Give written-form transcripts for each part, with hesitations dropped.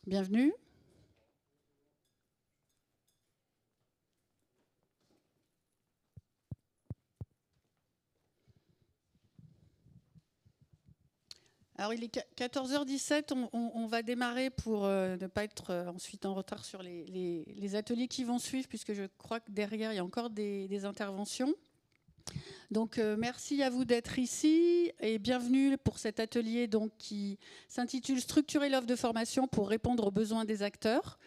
Bienvenue. Alors, il est 14h17, on va démarrer pour ne pas être ensuite en retard sur les ateliers qui vont suivre, puisque je crois que derrière, il y a encore des interventions. Donc, merci à vous d'être ici et bienvenue pour cet atelier donc, qui s'intitule « Structurer l'offre de formation pour répondre aux besoins des acteurs ».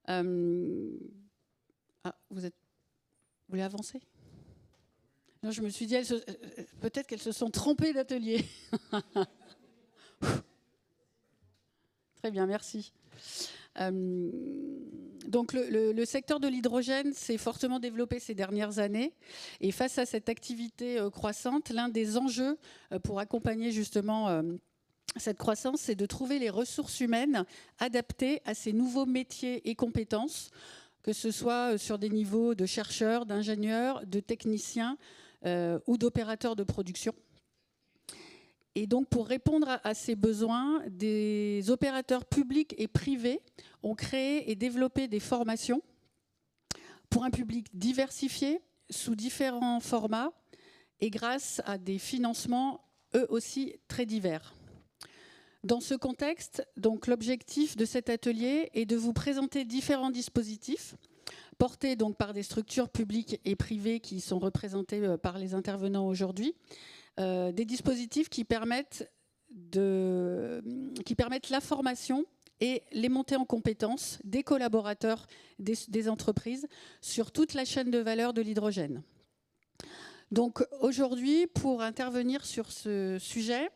Vous voulez avancer ? Non, je me suis dit, peut-être qu'elles se sont trompées d'atelier. Très bien, merci. Donc le secteur de l'hydrogène s'est fortement développé ces dernières années. Et face à cette activité croissante, l'un des enjeux pour accompagner justement cette croissance, c'est de trouver les ressources humaines adaptées à ces nouveaux métiers et compétences, que ce soit sur des niveaux de chercheurs, d'ingénieurs, de techniciens ou d'opérateurs de production. Et donc, pour répondre à ces besoins, des opérateurs publics et privés ont créé et développé des formations pour un public diversifié, sous différents formats, et grâce à des financements, eux aussi, très divers. Dans ce contexte, donc, l'objectif de cet atelier est de vous présenter différents dispositifs portés donc, par des structures publiques et privées qui sont représentées par les intervenants aujourd'hui, des dispositifs qui permettent la formation et les montées en compétences des collaborateurs des entreprises sur toute la chaîne de valeur de l'hydrogène. Donc aujourd'hui, pour intervenir sur ce sujet,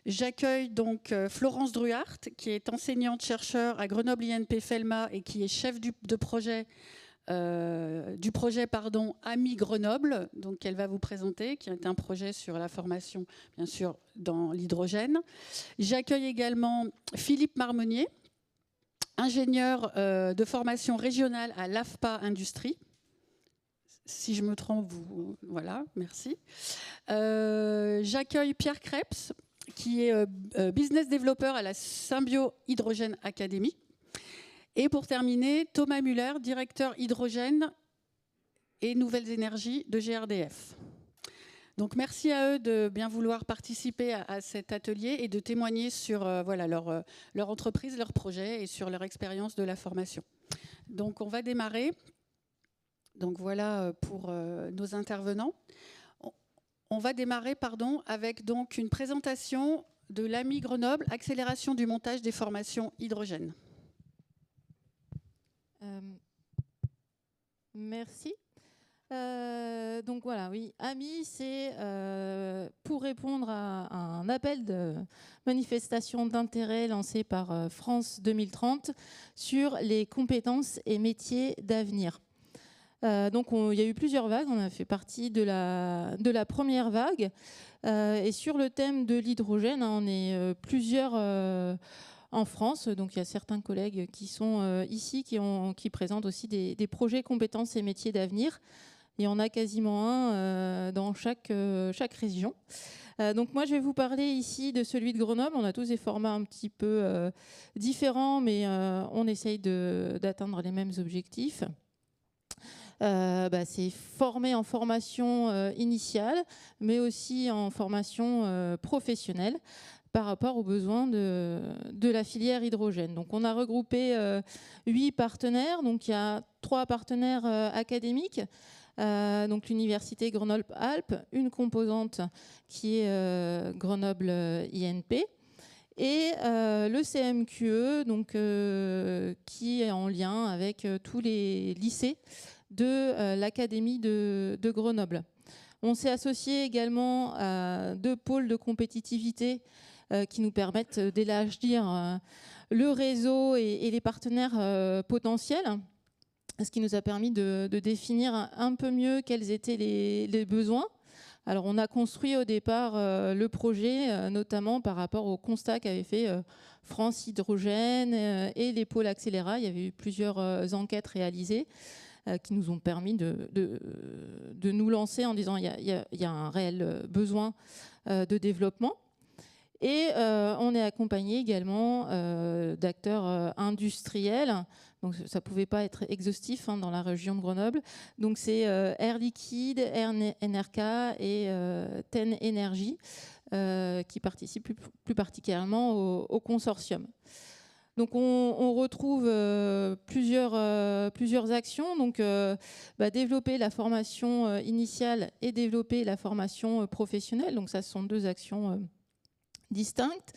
j'accueille donc Florence Druhart, qui est enseignante-chercheur à Grenoble INP FELMA et qui est chef du projet AMI Grenoble, donc qu'elle va vous présenter, qui est un projet sur la formation, bien sûr, dans l'hydrogène. J'accueille également Philippe Marmonnier, ingénieur de formation régionale à l'AFPA Industrie. Si je me trompe, voilà, merci. J'accueille Pierre Krebs, qui est business developer à la Symbio Hydrogène Academy. Et pour terminer, Thomas Muller, directeur hydrogène et nouvelles énergies de GRDF. Donc merci à eux de bien vouloir participer à cet atelier et de témoigner sur voilà, leur entreprise, leur projet et sur leur expérience de la formation. Donc on va démarrer. Donc voilà pour nos intervenants. On va démarrer avec donc une présentation de l'AMI Grenoble, accélération du montage des formations hydrogène. Merci. Donc voilà, oui, AMI, c'est pour répondre à un appel de manifestation d'intérêt lancé par France 2030 sur les compétences et métiers d'avenir. Donc il y a eu plusieurs vagues, on a fait partie de la première vague. Et sur le thème de l'hydrogène, on est plusieurs en France. Donc il y a certains collègues qui sont ici, qui présentent aussi des projets compétences et métiers d'avenir. Il y en a quasiment un dans chaque région. Donc moi, je vais vous parler ici de celui de Grenoble. On a tous des formats un petit peu différents, mais on essaye d'atteindre les mêmes objectifs. C'est formé en formation initiale, mais aussi en formation professionnelle par rapport aux besoins de la filière hydrogène. Donc on a regroupé 8 partenaires. Donc il y a 3 partenaires académiques. Donc l'université Grenoble-Alpes, une composante qui est Grenoble INP, et le CMQE, donc, qui est en lien avec tous les lycées de l'Académie de Grenoble. On s'est associé également à 2 pôles de compétitivité qui nous permettent d'élargir le réseau et les partenaires potentiels, ce qui nous a permis de définir un peu mieux quels étaient les besoins. Alors, on a construit au départ le projet, notamment par rapport au constat qu'avait fait France Hydrogène et les pôles Accéléra. Il y avait eu plusieurs enquêtes réalisées qui nous ont permis de nous lancer en disant il y a un réel besoin de développement. Et on est accompagné également d'acteurs industriels. Donc ça ne pouvait pas être exhaustif dans la région de Grenoble. Donc c'est Air Liquide, Air NRK et TEN Énergie qui participent plus particulièrement au consortium. Donc on retrouve plusieurs actions. Donc développer la formation initiale et développer la formation professionnelle. Donc ça, ce sont deux actions distinctes.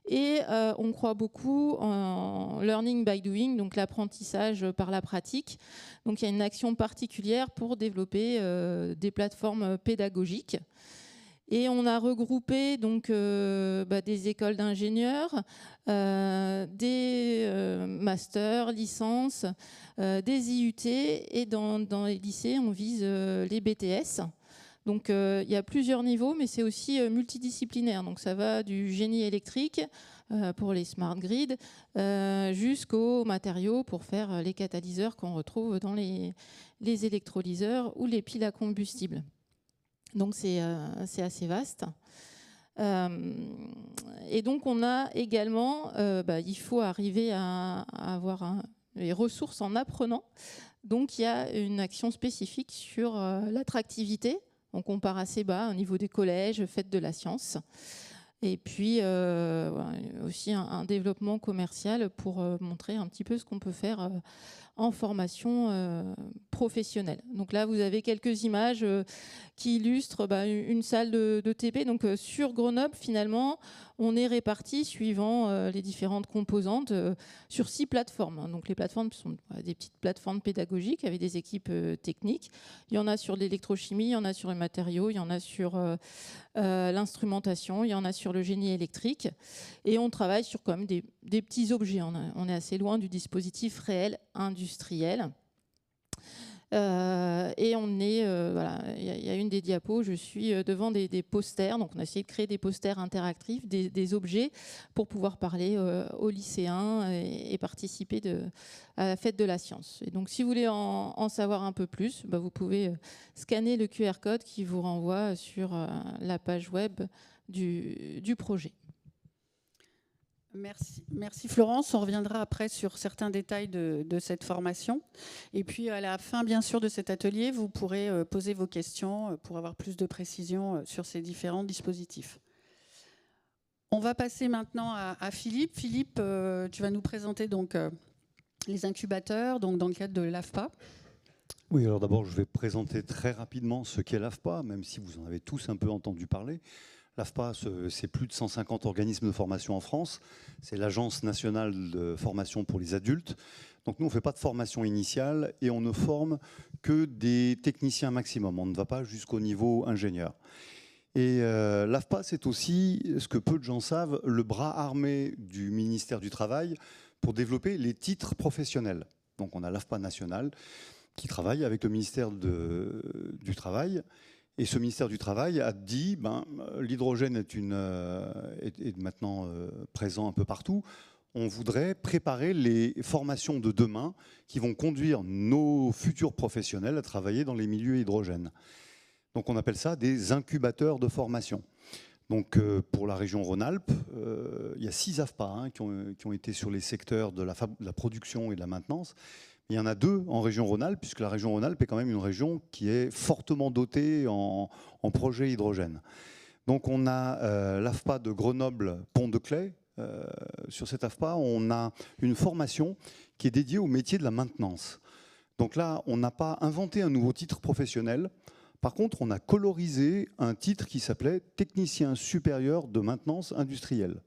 Et on croit beaucoup en learning by doing, donc l'apprentissage par la pratique. Donc il y a une action particulière pour développer des plateformes pédagogiques. Et on a regroupé donc des écoles d'ingénieurs, des masters, licences, des IUT, et dans les lycées, on vise les BTS. Donc il y a plusieurs niveaux, mais c'est aussi multidisciplinaire. Donc ça va du génie électrique pour les smart grids jusqu'aux matériaux pour faire les catalyseurs qu'on retrouve dans les électrolyseurs ou les piles à combustible. Donc c'est assez vaste. Et donc on a également, il faut arriver à avoir les ressources en apprenant. Donc il y a une action spécifique sur l'attractivité. On compare assez bas au niveau des collèges, fête de la science. Et puis aussi un développement commercial pour montrer un petit peu ce qu'on peut faire en formation professionnelle. Donc là, vous avez quelques images qui illustrent une salle de TP. Donc sur Grenoble, finalement, on est répartis suivant les différentes composantes sur 6 plateformes. Donc les plateformes sont des petites plateformes pédagogiques avec des équipes techniques. Il y en a sur l'électrochimie, il y en a sur les matériaux, il y en a sur l'instrumentation, il y en a sur le génie électrique. Et on travaille sur quand même des petits objets. On est assez loin du dispositif réel industriel. Et on est, il y a une des diapos, je suis devant des posters. Donc on a essayé de créer des posters interactifs, des objets pour pouvoir parler aux lycéens et participer à la fête de la science. Et donc si vous voulez en savoir un peu plus, vous pouvez scanner le QR code qui vous renvoie sur la page web du projet. Merci Florence. On reviendra après sur certains détails de cette formation. Et puis à la fin, bien sûr, de cet atelier, vous pourrez poser vos questions pour avoir plus de précisions sur ces différents dispositifs. On va passer maintenant à Philippe. Philippe, tu vas nous présenter donc les incubateurs donc dans le cadre de l'AFPA. Oui, alors d'abord, je vais présenter très rapidement ce qu'est l'AFPA, même si vous en avez tous un peu entendu parler. L'AFPA, c'est plus de 150 organismes de formation en France. C'est l'Agence nationale de formation pour les adultes. Donc nous, on ne fait pas de formation initiale et on ne forme que des techniciens maximum. On ne va pas jusqu'au niveau ingénieur. Et l'AFPA, c'est aussi, ce que peu de gens savent, le bras armé du ministère du Travail pour développer les titres professionnels. Donc on a l'AFPA national qui travaille avec le ministère du Travail. Et ce ministère du Travail a dit l'hydrogène est maintenant présent un peu partout. On voudrait préparer les formations de demain qui vont conduire nos futurs professionnels à travailler dans les milieux hydrogènes. Donc on appelle ça des incubateurs de formation. Donc pour la région Rhône-Alpes, il y a 6 AFPA qui ont été sur les secteurs de la production et de la maintenance. Il y en a 2 en région Rhône-Alpes, puisque la région Rhône-Alpes est quand même une région qui est fortement dotée en projets hydrogène. Donc on a l'AFPA de Grenoble-Pont-de-Claix. Sur cette AFPA, on a une formation qui est dédiée au métier de la maintenance. Donc là, on n'a pas inventé un nouveau titre professionnel. Par contre, on a colorisé un titre qui s'appelait Technicien supérieur de maintenance industrielle.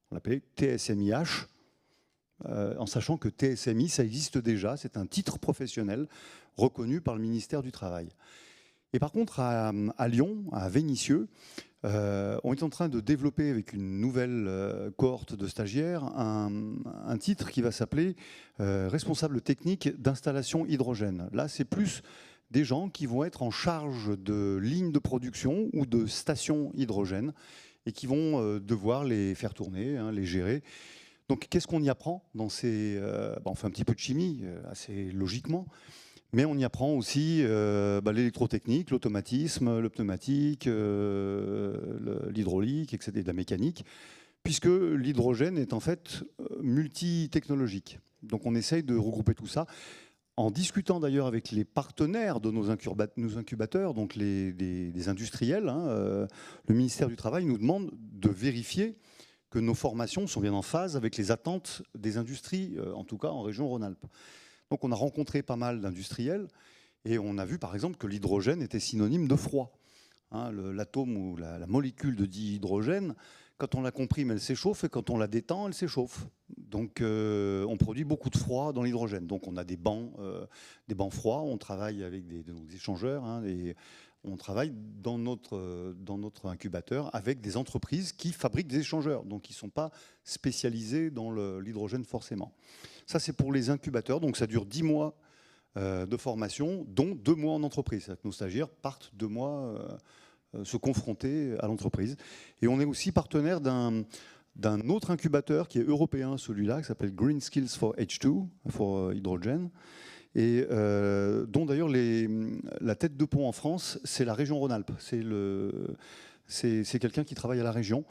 On l'appelait TSMIH. En sachant que TSMI, ça existe déjà, c'est un titre professionnel reconnu par le ministère du Travail. Et par contre, à Lyon, à Vénissieux, on est en train de développer avec une nouvelle cohorte de stagiaires un titre qui va s'appeler responsable technique d'installation hydrogène. Là, c'est plus des gens qui vont être en charge de lignes de production ou de stations hydrogène et qui vont devoir les faire tourner, les gérer. Donc, qu'est-ce qu'on y apprend dans ces... on fait un petit peu de chimie, assez logiquement, mais on y apprend aussi l'électrotechnique, l'automatisme, le pneumatique, l'hydraulique, etc., de la mécanique, puisque l'hydrogène est en fait multitechnologique. Donc on essaye de regrouper tout ça, en discutant d'ailleurs avec les partenaires de nos incubateurs, donc des industriels. Le ministère du Travail nous demande de vérifier que nos formations sont bien en phase avec les attentes des industries, en tout cas en région Rhône-Alpes. Donc on a rencontré pas mal d'industriels et on a vu par exemple que l'hydrogène était synonyme de froid. L'atome ou la molécule de dihydrogène, quand on la comprime, elle s'échauffe, et quand on la détend, elle s'échauffe. Donc on produit beaucoup de froid dans l'hydrogène. Donc on a des bancs froids, on travaille avec des échangeurs, et on travaille dans notre incubateur avec des entreprises qui fabriquent des échangeurs, donc qui ne sont pas spécialisées dans l'hydrogène forcément. Ça, c'est pour les incubateurs, donc ça dure 10 mois de formation, dont 2 mois en entreprise. C'est-à-dire que nos stagiaires partent 2 mois se confronter à l'entreprise. Et on est aussi partenaire d'un autre incubateur qui est européen, celui-là, qui s'appelle Green Skills for H2, for Hydrogen, et dont d'ailleurs la tête de pont en France, c'est la région Rhône-Alpes. C'est quelqu'un qui travaille à la région.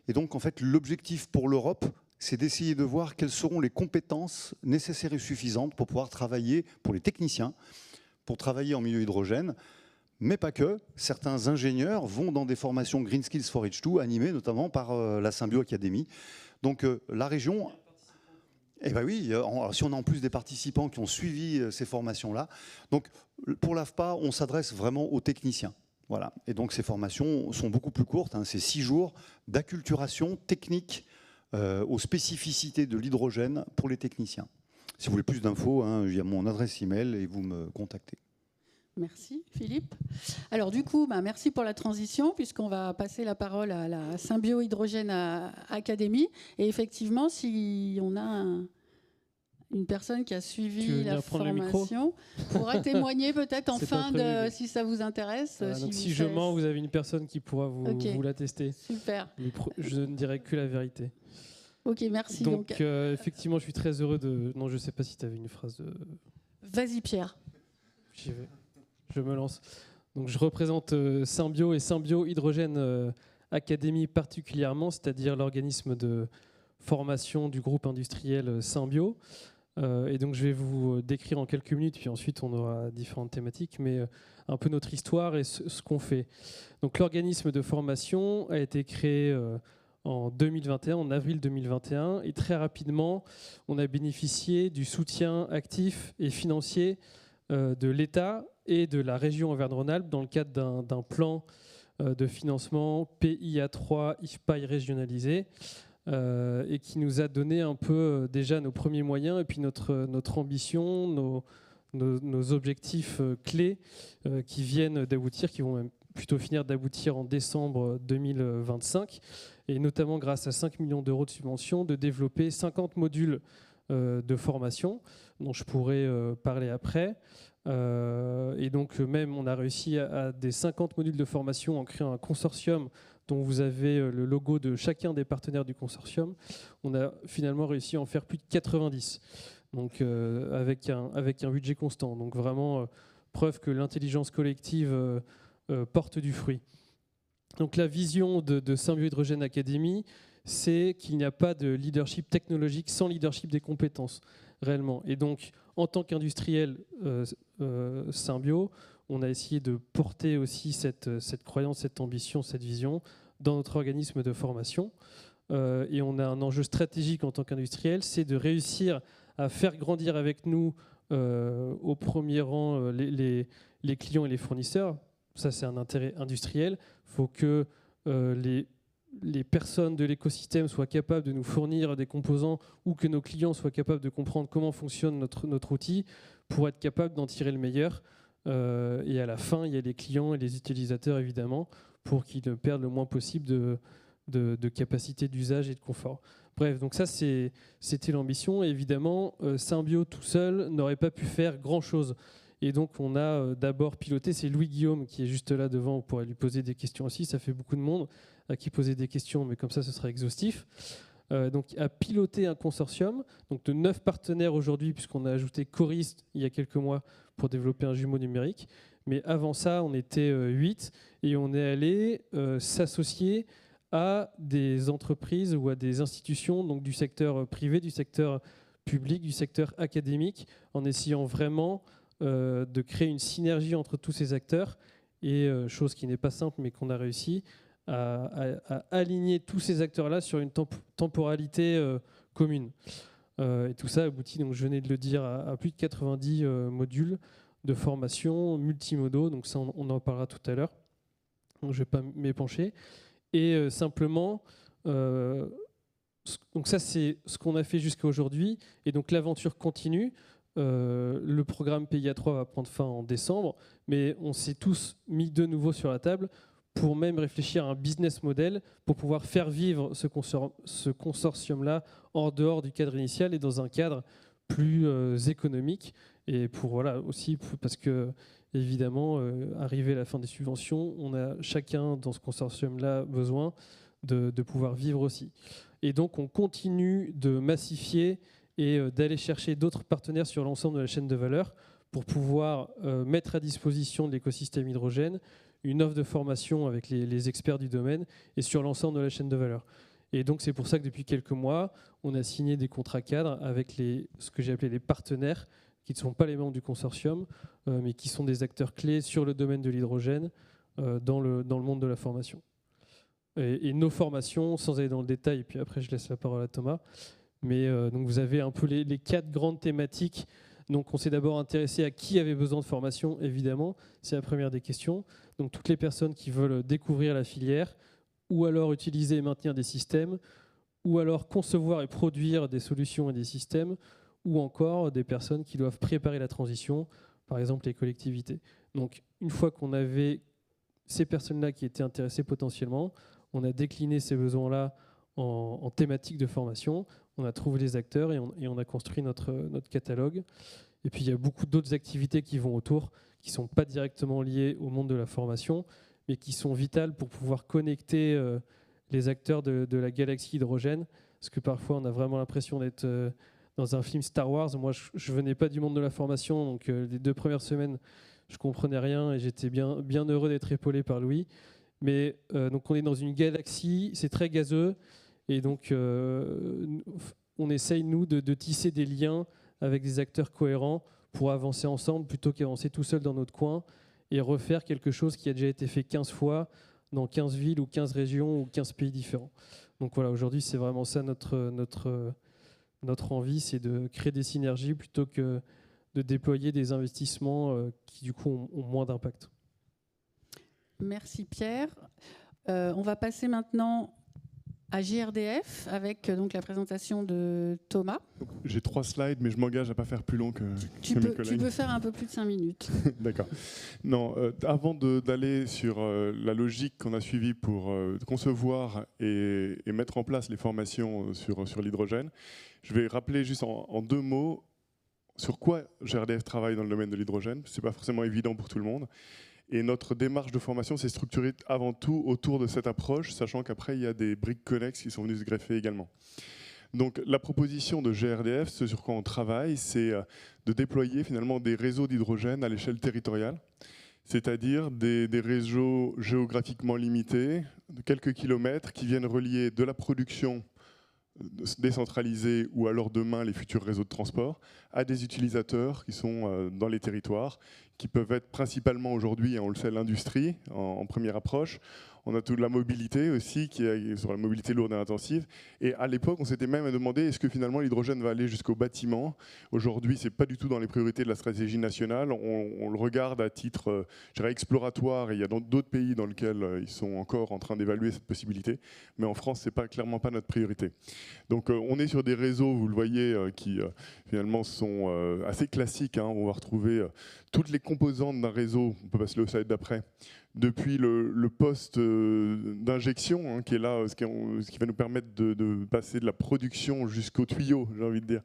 Et donc, en fait, l'objectif pour l'Europe, c'est d'essayer de voir quelles seront les compétences nécessaires et suffisantes pour pouvoir travailler, pour les techniciens, pour travailler en milieu hydrogène. Mais pas que. Certains ingénieurs vont dans des formations Green Skills for H2, animées notamment par la Symbio Academy. Donc la région... Eh bien oui, si on a en plus des participants qui ont suivi ces formations-là. Donc pour l'AFPA, on s'adresse vraiment aux techniciens. Voilà. Et donc ces formations sont beaucoup plus courtes. C'est 6 jours d'acculturation technique aux spécificités de l'hydrogène pour les techniciens. Si vous voulez plus d'infos, il y a mon adresse email et vous me contactez. Merci Philippe. Alors du coup, merci pour la transition, puisqu'on va passer la parole à la Symbio Hydrogène Academy. Et effectivement, si on a une personne qui a suivi la formation, pourra témoigner peut-être en fin de, si ça vous intéresse. Si je mens, vous avez une personne qui pourra vous l'attester. Super. Je ne dirai que la vérité. Ok, merci. Donc effectivement, je suis très heureux de... Non, je ne sais pas si tu avais une phrase de... Vas-y Pierre. J'y vais. Je me lance. Donc, je représente Symbio et Symbio Hydrogène Academy particulièrement, c'est-à-dire l'organisme de formation du groupe industriel Symbio. Et donc, je vais vous décrire en quelques minutes, puis ensuite on aura différentes thématiques, mais un peu notre histoire et ce qu'on fait. Donc, l'organisme de formation a été créé en 2021, en avril 2021, et très rapidement, on a bénéficié du soutien actif et financier de l'État et de la région Auvergne-Rhône-Alpes dans le cadre d'un plan de financement PIA3 IFPAI régionalisé et qui nous a donné un peu déjà nos premiers moyens et puis notre ambition, nos objectifs clés qui viennent d'aboutir, qui vont même plutôt finir d'aboutir en décembre 2025, et notamment grâce à 5 millions d'euros de subventions, de développer 50 modules de formation dont je pourrais parler après. Et donc même on a réussi à des 50 modules de formation en créant un consortium dont vous avez le logo de chacun des partenaires du consortium. On a finalement réussi à en faire plus de 90, donc avec un budget constant. Donc vraiment preuve que l'intelligence collective porte du fruit. Donc la vision de Symbio Hydrogène Academy, c'est qu'il n'y a pas de leadership technologique sans leadership des compétences, réellement. Et donc, en tant qu'industriel Symbio, on a essayé de porter aussi cette croyance, cette ambition, cette vision dans notre organisme de formation. Et on a un enjeu stratégique en tant qu'industriel, c'est de réussir à faire grandir avec nous au premier rang les clients et les fournisseurs. Ça, c'est un intérêt industriel. Il faut que les personnes de l'écosystème soient capables de nous fournir des composants ou que nos clients soient capables de comprendre comment fonctionne notre outil pour être capables d'en tirer le meilleur. Et à la fin, il y a les clients et les utilisateurs, évidemment, pour qu'ils ne perdent le moins possible de capacité d'usage et de confort. Bref, donc ça, c'était l'ambition. Et évidemment, Symbio tout seul n'aurait pas pu faire grand-chose. Et donc, on a d'abord piloté, c'est Louis-Guillaume qui est juste là devant, on pourrait lui poser des questions aussi, ça fait beaucoup de monde à qui poser des questions, mais comme ça, ce sera exhaustif. Donc, à piloter un consortium donc de 9 partenaires aujourd'hui, puisqu'on a ajouté Coris il y a quelques mois pour développer un jumeau numérique. Mais avant ça, on était 8 et on est allé s'associer à des entreprises ou à des institutions, donc du secteur privé, du secteur public, du secteur académique, en essayant vraiment de créer une synergie entre tous ces acteurs, et chose qui n'est pas simple mais qu'on a réussi, à aligner tous ces acteurs-là sur une temporalité commune. Et tout ça aboutit, donc je venais de le dire, à plus de 90 modules de formation multimodaux, donc ça on en parlera tout à l'heure, donc je ne vais pas m'épancher. Et simplement, donc ça c'est ce qu'on a fait jusqu'à aujourd'hui, et donc l'aventure continue. Le programme PIA3 va prendre fin en décembre, mais on s'est tous mis de nouveau sur la table pour même réfléchir à un business model pour pouvoir faire vivre ce consortium-là hors dehors du cadre initial et dans un cadre plus économique. Et pour voilà aussi parce que évidemment, arrivé à la fin des subventions, on a chacun dans ce consortium-là besoin de pouvoir vivre aussi. Et donc on continue de massifier et d'aller chercher d'autres partenaires sur l'ensemble de la chaîne de valeur pour pouvoir mettre à disposition de l'écosystème hydrogène une offre de formation avec les experts du domaine et sur l'ensemble de la chaîne de valeur. Et donc c'est pour ça que depuis quelques mois, on a signé des contrats cadres avec ce que j'ai appelé les partenaires, qui ne sont pas les membres du consortium, mais qui sont des acteurs clés sur le domaine de l'hydrogène dans le monde de la formation. Et nos formations, sans aller dans le détail, et puis après je laisse la parole à Thomas, mais donc vous avez un peu les 4 grandes thématiques. Donc on s'est d'abord intéressé à qui avait besoin de formation, évidemment, c'est la première des questions. Donc toutes les personnes qui veulent découvrir la filière, ou alors utiliser et maintenir des systèmes, ou alors concevoir et produire des solutions et des systèmes, ou encore des personnes qui doivent préparer la transition, par exemple les collectivités. Donc une fois qu'on avait ces personnes-là qui étaient intéressées potentiellement, on a décliné ces besoins-là en thématiques de formation, on a trouvé les acteurs et on a construit notre catalogue. Et puis il y a beaucoup d'autres activités qui vont autour, qui ne sont pas directement liées au monde de la formation, mais qui sont vitales pour pouvoir connecter les acteurs de la galaxie hydrogène, parce que parfois on a vraiment l'impression d'être dans un film Star Wars. Moi je venais pas du monde de la formation, donc les 2 premières semaines je comprenais rien et j'étais bien heureux d'être épaulé par Louis. Mais donc on est dans une galaxie, c'est très gazeux, et donc on essaye nous de tisser des liens avec des acteurs cohérents pour avancer ensemble plutôt qu'avancer tout seul dans notre coin et refaire quelque chose qui a déjà été fait 15 fois dans 15 villes ou 15 régions ou 15 pays différents. Donc voilà, aujourd'hui c'est vraiment ça notre envie, c'est de créer des synergies plutôt que de déployer des investissements qui du coup ont moins d'impact. Merci Pierre. On va passer maintenant à GRDF avec donc la présentation de Thomas. J'ai 3 slides, mais je m'engage à ne pas faire plus long que mes collègues. Tu peux faire un peu plus de 5 minutes. D'accord. Non, avant d'aller sur la logique qu'on a suivie pour concevoir et mettre en place les formations sur l'hydrogène, je vais rappeler juste en 2 mots sur quoi GRDF travaille dans le domaine de l'hydrogène. Ce n'est pas forcément évident pour tout le monde. Et notre démarche de formation s'est structurée avant tout autour de cette approche, sachant qu'après, il y a des briques connexes qui sont venues se greffer également. Donc la proposition de GRDF, ce sur quoi on travaille, c'est de déployer finalement des réseaux d'hydrogène à l'échelle territoriale, c'est-à-dire des réseaux géographiquement limités, de quelques kilomètres, qui viennent relier de la production décentralisée ou alors demain les futurs réseaux de transport à des utilisateurs qui sont dans les territoires, qui peuvent être principalement aujourd'hui, on le sait, l'industrie en première approche. On a toute la mobilité aussi, qui est sur la mobilité lourde et intensive. Et à l'époque, on s'était même demandé est-ce que finalement l'hydrogène va aller jusqu'au bâtiment. Aujourd'hui, ce n'est pas du tout dans les priorités de la stratégie nationale. On le regarde à titre je dirais, exploratoire. Et il y a d'autres pays dans lesquels ils sont encore en train d'évaluer cette possibilité. Mais en France, ce n'est clairement pas notre priorité. Donc on est sur des réseaux, vous le voyez, qui finalement sont assez classiques. On va retrouver toutes les composantes d'un réseau. On peut passer au slide d'après. Depuis le poste d'injection, qui est là, ce qui va nous permettre de passer de la production jusqu'au tuyau, j'ai envie de dire.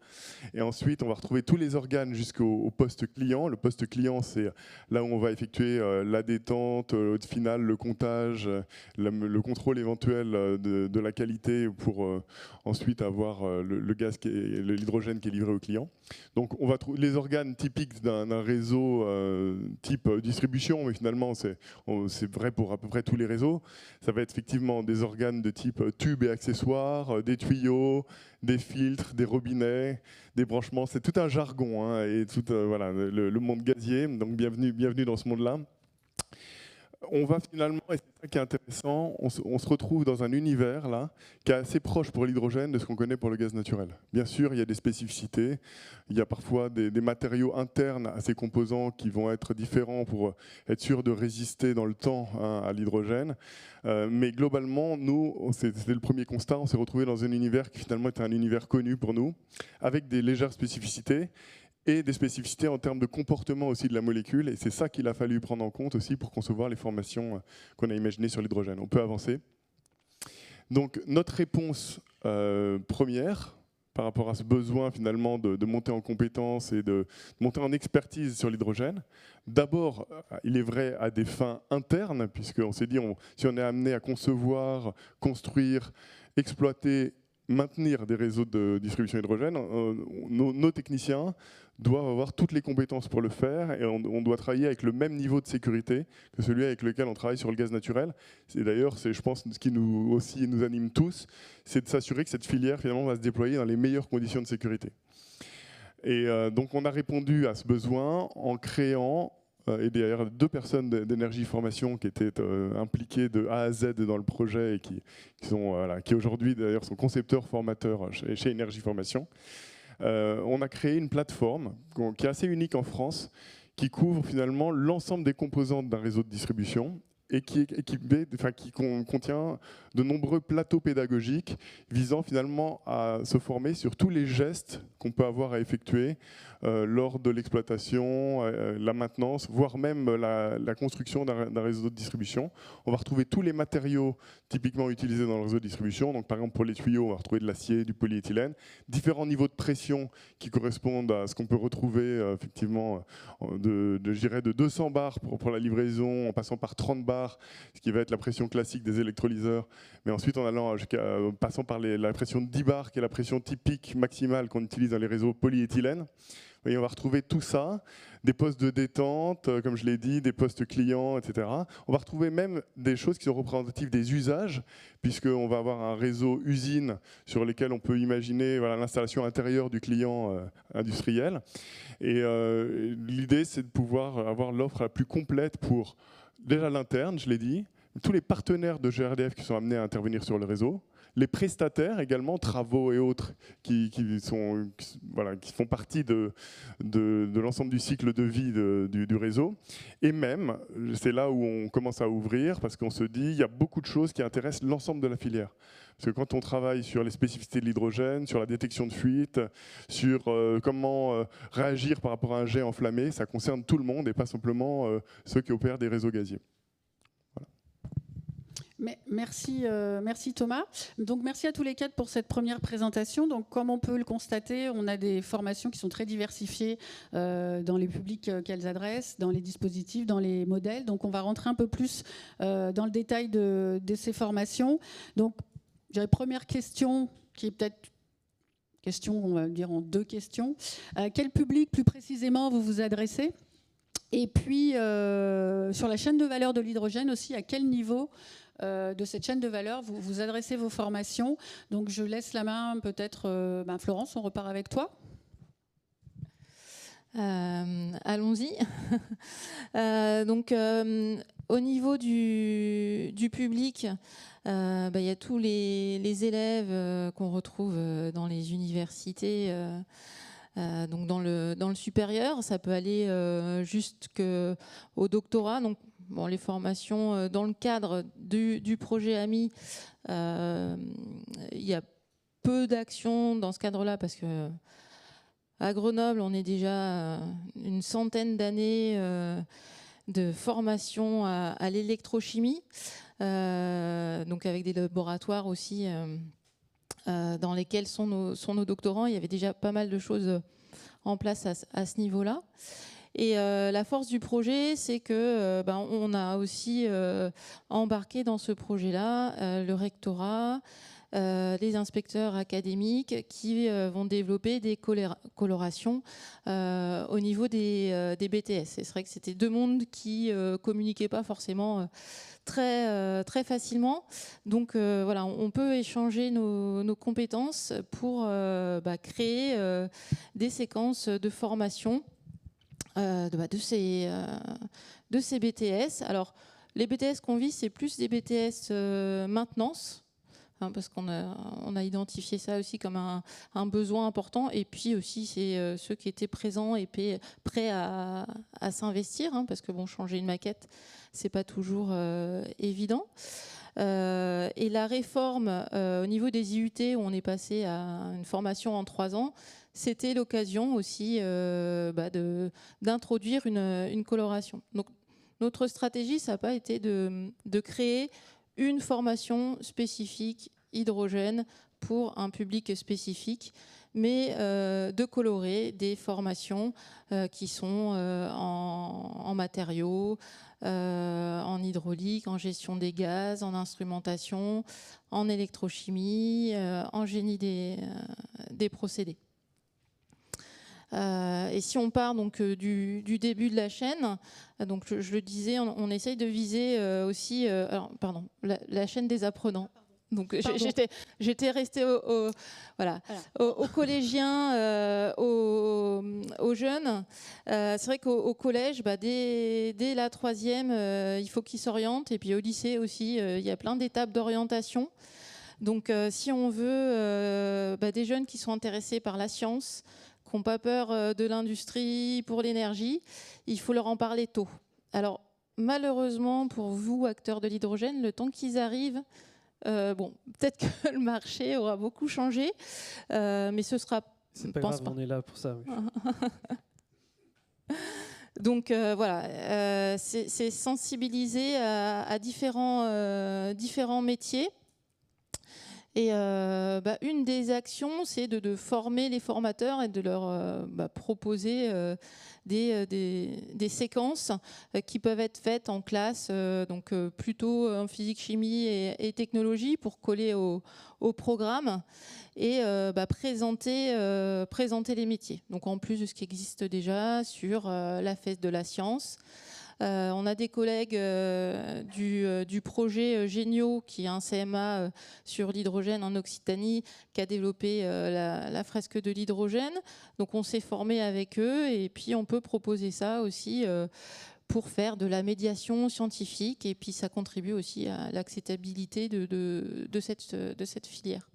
Et ensuite, on va retrouver tous les organes jusqu'au poste client. Le poste client, c'est là où on va effectuer la détente, au final, le comptage, le contrôle éventuel de la qualité pour ensuite avoir le gaz, l'hydrogène qui est livré au client. Donc, on va trouver les organes typiques d'un réseau type distribution, mais finalement, façon, c'est vrai pour à peu près tous les réseaux. Ça va être effectivement des organes de type tubes et accessoires, des tuyaux, des filtres, des robinets, des branchements. C'est tout un jargon, hein, et tout voilà, le monde gazier. Donc bienvenue dans ce monde-là. On va finalement, et c'est ça qui est intéressant, on se retrouve dans un univers là qui est assez proche pour l'hydrogène de ce qu'on connaît pour le gaz naturel. Bien sûr, il y a des spécificités, il y a parfois des matériaux internes à ces composants qui vont être différents pour être sûr de résister dans le temps, hein, à l'hydrogène. Mais globalement, nous, c'était le premier constat, on s'est retrouvé dans un univers qui finalement était un univers connu pour nous, avec des légères spécificités, et des spécificités en termes de comportement aussi de la molécule. Et c'est ça qu'il a fallu prendre en compte aussi pour concevoir les formations qu'on a imaginées sur l'hydrogène. On peut avancer. Donc notre réponse première, par rapport à ce besoin finalement de monter en compétences et de monter en expertise sur l'hydrogène, d'abord, il est vrai à des fins internes, puisqu'on s'est dit, si on est amené à concevoir, construire, exploiter, maintenir des réseaux de distribution hydrogène, nos techniciens doivent avoir toutes les compétences pour le faire, et on doit travailler avec le même niveau de sécurité que celui avec lequel on travaille sur le gaz naturel. C'est d'ailleurs, je pense, ce qui nous anime tous, c'est de s'assurer que cette filière finalement va se déployer dans les meilleures conditions de sécurité. Et donc on a répondu à ce besoin en créant, et d'ailleurs 2 personnes d'énergie formation qui étaient impliquées de A à Z dans le projet et qui aujourd'hui d'ailleurs sont concepteurs formateurs chez Énergie Formation. On a créé une plateforme qui est assez unique en France, qui couvre finalement l'ensemble des composantes d'un réseau de distribution et qui contient de nombreux plateaux pédagogiques visant finalement à se former sur tous les gestes qu'on peut avoir à effectuer lors de l'exploitation, la maintenance, voire même la construction d'un réseau de distribution. On va retrouver tous les matériaux typiquement utilisés dans le réseau de distribution. Donc, par exemple, pour les tuyaux, on va retrouver de l'acier, du polyéthylène, différents niveaux de pression qui correspondent à ce qu'on peut retrouver effectivement je dirais de 200 bars pour la livraison, en passant par 30 bars, ce qui va être la pression classique des électrolyseurs, mais ensuite en allant passant par la pression de 10 bars, qui est la pression typique maximale qu'on utilise dans les réseaux polyéthylène. Et on va retrouver tout ça, des postes de détente, comme je l'ai dit, des postes clients, etc. On va retrouver même des choses qui sont représentatives des usages, puisqu'on va avoir un réseau usine sur lequel on peut imaginer l'installation intérieure du client industriel. Et l'idée, c'est de pouvoir avoir l'offre la plus complète pour déjà l'interne, je l'ai dit, tous les partenaires de GRDF qui sont amenés à intervenir sur le réseau, les prestataires également, travaux et autres, qui font partie de l'ensemble du cycle de vie du réseau. Et même, c'est là où on commence à ouvrir, parce qu'on se dit, il y a beaucoup de choses qui intéressent l'ensemble de la filière. Parce que quand on travaille sur les spécificités de l'hydrogène, sur la détection de fuite, sur comment réagir par rapport à un jet enflammé, ça concerne tout le monde et pas simplement ceux qui opèrent des réseaux gaziers. Merci Thomas. Donc merci à tous les 4 pour cette première présentation. Donc comme on peut le constater, on a des formations qui sont très diversifiées dans les publics qu'elles adressent, dans les dispositifs, dans les modèles. Donc on va rentrer un peu plus dans le détail de ces formations. Donc j'avais première question qui est peut-être question, on va dire en 2 questions. Quel public plus précisément vous vous adressez ? Et puis sur la chaîne de valeur de l'hydrogène aussi, à quel niveau de cette chaîne de valeur vous adressez vos formations? Donc je laisse la main peut-être, Florence, on repart avec toi. Allons-y. Donc au niveau du public, y a tous les élèves qu'on retrouve dans les universités. Donc dans le supérieur, ça peut aller jusqu'au doctorat. Donc les formations dans le cadre du projet AMI, il y a peu d'actions dans ce cadre-là parce que à Grenoble, on est déjà une centaine d'années de formation à l'électrochimie, donc avec des laboratoires aussi dans lesquels sont nos doctorants. Il y avait déjà pas mal de choses en place à ce niveau-là. Et la force du projet, c'est que on a aussi embarqué dans ce projet-là le rectorat, les inspecteurs académiques qui vont développer des colorations au niveau des BTS. C'est vrai que c'était deux mondes qui communiquaient pas forcément très facilement. Donc voilà, on peut échanger nos compétences pour créer des séquences de formation de ces BTS. Alors, les BTS qu'on vise, c'est plus des BTS maintenance, parce qu'on a identifié ça aussi comme un besoin important. Et puis aussi, c'est ceux qui étaient présents et prêts à s'investir, parce que bon, changer une maquette, c'est pas toujours évident. Et la réforme au niveau des IUT, où on est passé à une formation en 3 ans, c'était l'occasion aussi d'introduire une coloration. Donc, notre stratégie, ça n'a pas été de créer une formation spécifique hydrogène pour un public spécifique, mais de colorer des formations qui sont en matériaux, en hydraulique, en gestion des gaz, en instrumentation, en électrochimie, en génie des procédés. Et si on part donc du début de la chaîne, donc je le disais, on essaye de viser aussi, la chaîne des apprenants. Donc j'étais restée aux collégiens, aux jeunes. C'est vrai qu'au collège, dès la 3e, il faut qu'ils s'orientent. Et puis au lycée aussi, il y a plein d'étapes d'orientation. Donc si on veut des jeunes qui sont intéressés par la science, qui n'ont pas peur de l'industrie pour l'énergie, il faut leur en parler tôt. Alors, malheureusement, pour vous, acteurs de l'hydrogène, le temps qu'ils arrivent, peut-être que le marché aura beaucoup changé, mais ce sera... C'est pas grave, on est là pour ça. Oui. Donc voilà, c'est sensibiliser à différents métiers. Et une des actions, c'est de former les formateurs et de leur proposer des séquences qui peuvent être faites en classe, donc plutôt en physique, chimie et technologie pour coller au programme et présenter les métiers. Donc en plus de ce qui existe déjà sur la fête de la science. On a des collègues du projet Géniaux, qui est un CMA sur l'hydrogène en Occitanie, qui a développé la fresque de l'hydrogène. Donc on s'est formé avec eux et puis on peut proposer ça aussi pour faire de la médiation scientifique et puis ça contribue aussi à l'acceptabilité de cette filière.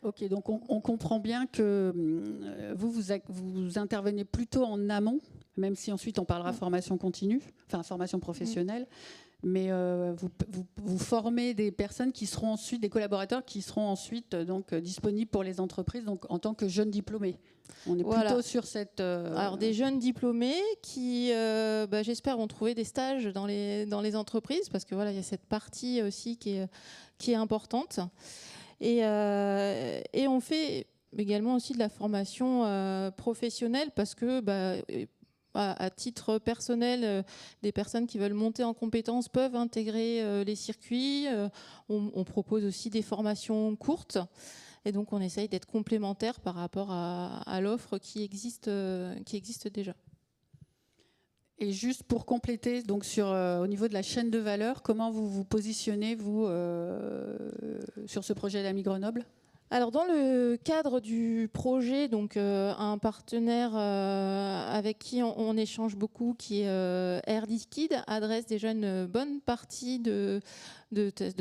Ok, donc on comprend bien que vous intervenez plutôt en amont, même si ensuite on parlera formation continue, enfin formation professionnelle, mais vous formez des personnes qui seront ensuite, des collaborateurs qui seront ensuite donc disponibles pour les entreprises, donc en tant que jeunes diplômés. On est plutôt sur cette... Alors des jeunes diplômés qui, j'espère, vont trouver des stages dans les entreprises, parce que voilà, il y a cette partie aussi qui est importante. Et on fait également aussi de la formation professionnelle parce que, à titre personnel, des personnes qui veulent monter en compétences peuvent intégrer les circuits. On propose aussi des formations courtes. Et donc, on essaye d'être complémentaire par rapport à l'offre qui existe déjà. Et juste pour compléter, donc au niveau de la chaîne de valeur, comment vous vous positionnez, vous, sur ce projet d'AMI Grenoble ? Alors, dans le cadre du projet, donc un partenaire avec qui on échange beaucoup, qui est Air Liquide, adresse déjà une bonne partie de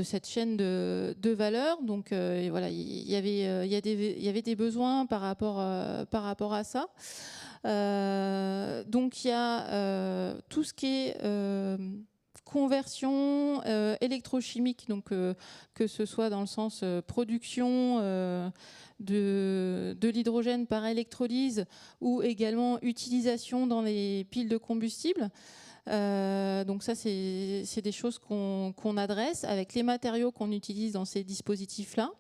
cette chaîne de valeur. Donc, voilà, il y avait des besoins par rapport à ça. Donc il y a tout ce qui est conversion électrochimique, donc que ce soit dans le sens production de l'hydrogène par électrolyse ou également utilisation dans les piles de combustible. Donc ça, c'est des choses qu'on adresse avec les matériaux qu'on utilise dans ces dispositifs-là.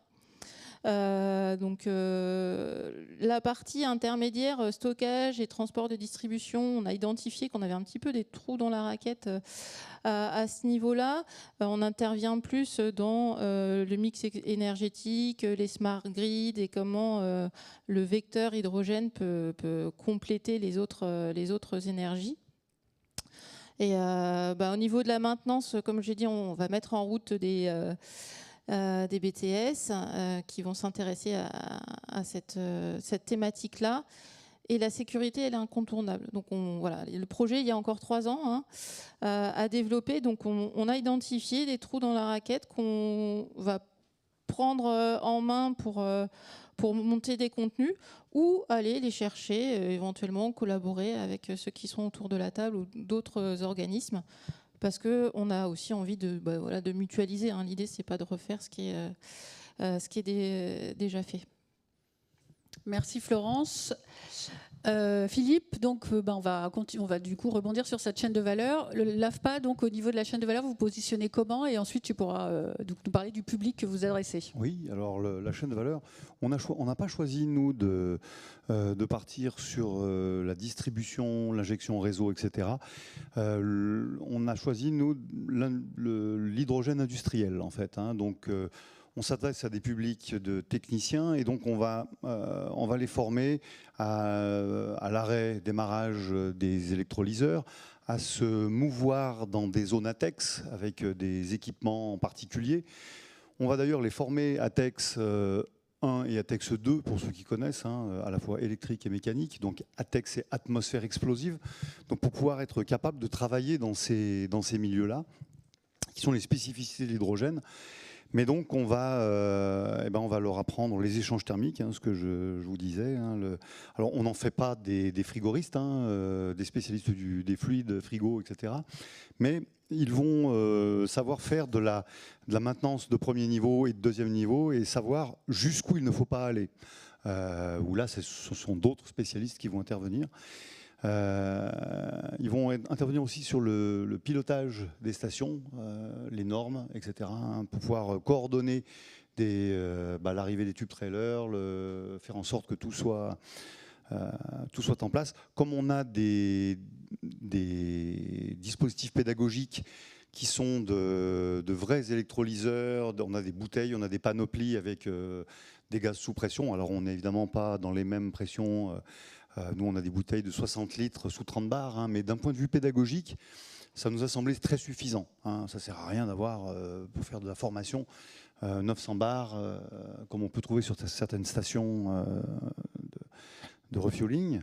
Donc la partie intermédiaire, stockage et transport de distribution, on a identifié qu'on avait un petit peu des trous dans la raquette à ce niveau-là. On intervient plus dans le mix énergétique, les smart grids et comment le vecteur hydrogène peut compléter les autres énergies. Et au niveau de la maintenance, comme j'ai dit, on va mettre en route des BTS qui vont s'intéresser à cette thématique-là. Et la sécurité, elle est incontournable. Donc voilà, le projet, il y a encore 3 ans à développer. Donc on a identifié des trous dans la raquette qu'on va prendre en main pour monter des contenus ou aller les chercher, éventuellement collaborer avec ceux qui sont autour de la table ou d'autres organismes. Parce qu'on a aussi envie de mutualiser. L'idée, ce n'est pas de refaire ce qui est déjà fait. Merci Florence. Philippe, donc, on va du coup rebondir sur cette chaîne de valeur. L'AFPA, donc au niveau de la chaîne de valeur, vous vous positionnez comment? Et ensuite, tu pourras nous parler du public que vous adressez. Oui, alors la chaîne de valeur, on n'a pas choisi, nous, de partir sur la distribution, l'injection réseau, etc. On a choisi, nous, l'hydrogène industriel, en fait. Donc, on s'adresse à des publics de techniciens et donc on va les former à l'arrêt, démarrage des électrolyseurs, à se mouvoir dans des zones ATEX avec des équipements en particulier. On va d'ailleurs les former ATEX 1 et ATEX 2 pour ceux qui connaissent, à la fois électrique et mécanique. Donc ATEX et atmosphère explosive. Donc pour pouvoir être capable de travailler dans ces milieux-là, qui sont les spécificités de l'hydrogène. Mais donc on va leur apprendre les échanges thermiques, ce que je vous disais. Alors on n'en fait pas des frigoristes, des spécialistes des fluides, frigo, etc. Mais ils vont savoir faire de la maintenance de premier niveau et de deuxième niveau et savoir jusqu'où il ne faut pas aller. Où là, ce sont d'autres spécialistes qui vont intervenir. Ils vont intervenir aussi sur le pilotage des stations, les normes, etc., pour pouvoir coordonner l'arrivée des tube trailers, faire en sorte que tout soit en place. Comme on a des dispositifs pédagogiques qui sont de vrais électrolyseurs, on a des bouteilles, on a des panoplies avec des gaz sous pression. Alors on n'est évidemment pas dans les mêmes pressions. Nous, on a des bouteilles de 60 litres sous 30 bars, mais d'un point de vue pédagogique, ça nous a semblé très suffisant. Ça ne sert à rien d'avoir, pour faire de la formation, 900 bars, comme on peut trouver sur certaines stations de refueling.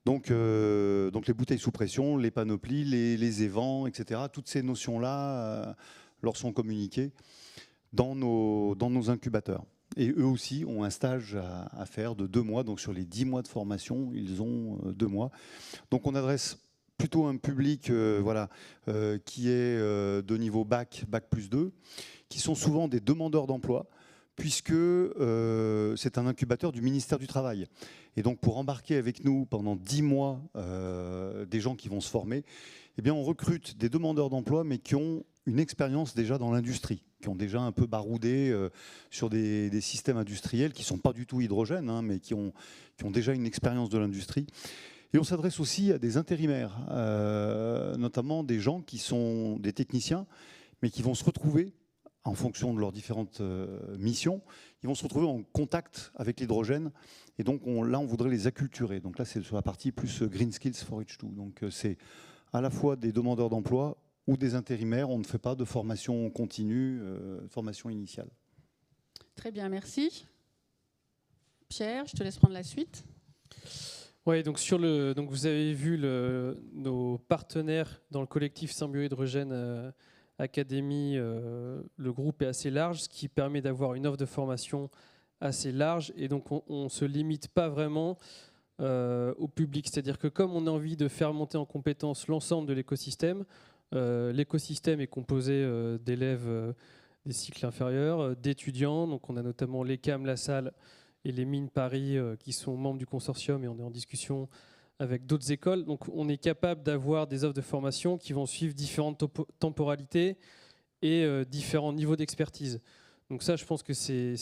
Donc les bouteilles sous pression, les panoplies, les évents, etc., toutes ces notions-là leur sont communiquées dans nos incubateurs. Et eux aussi ont un stage à faire de 2 mois. Donc sur les 10 mois de formation, ils ont 2 mois. Donc on adresse plutôt un public qui est de niveau bac plus 2, qui sont souvent des demandeurs d'emploi, puisque c'est un incubateur du ministère du Travail. Et donc pour embarquer avec nous pendant 10 mois des gens qui vont se former, eh bien on recrute des demandeurs d'emploi, mais qui ont une expérience déjà dans l'industrie, qui ont déjà un peu baroudé sur des systèmes industriels qui ne sont pas du tout hydrogènes, mais qui ont déjà une expérience de l'industrie. Et on s'adresse aussi à des intérimaires, notamment des gens qui sont des techniciens, mais qui vont se retrouver, en fonction de leurs différentes missions, ils vont se retrouver en contact avec l'hydrogène. Et donc là, on voudrait les acculturer. Donc là, c'est sur la partie plus Green Skills for H2. Donc c'est à la fois des demandeurs d'emploi ou des intérimaires. On ne fait pas de formation continue, formation initiale. Très bien, merci. Pierre, je te laisse prendre la suite. Oui, donc vous avez vu nos partenaires dans le collectif Symbio Hydrogène Académie. Le groupe est assez large, ce qui permet d'avoir une offre de formation assez large. Et donc on ne se limite pas vraiment au public. C'est-à-dire que comme on a envie de faire monter en compétence l'ensemble de l'écosystème est composé d'élèves des cycles inférieurs, d'étudiants. Donc on a notamment l'ECAM, la Salle et les Mines Paris qui sont membres du consortium et on est en discussion avec d'autres écoles. Donc on est capable d'avoir des offres de formation qui vont suivre différentes temporalités et différents niveaux d'expertise. Donc ça, je pense que c'est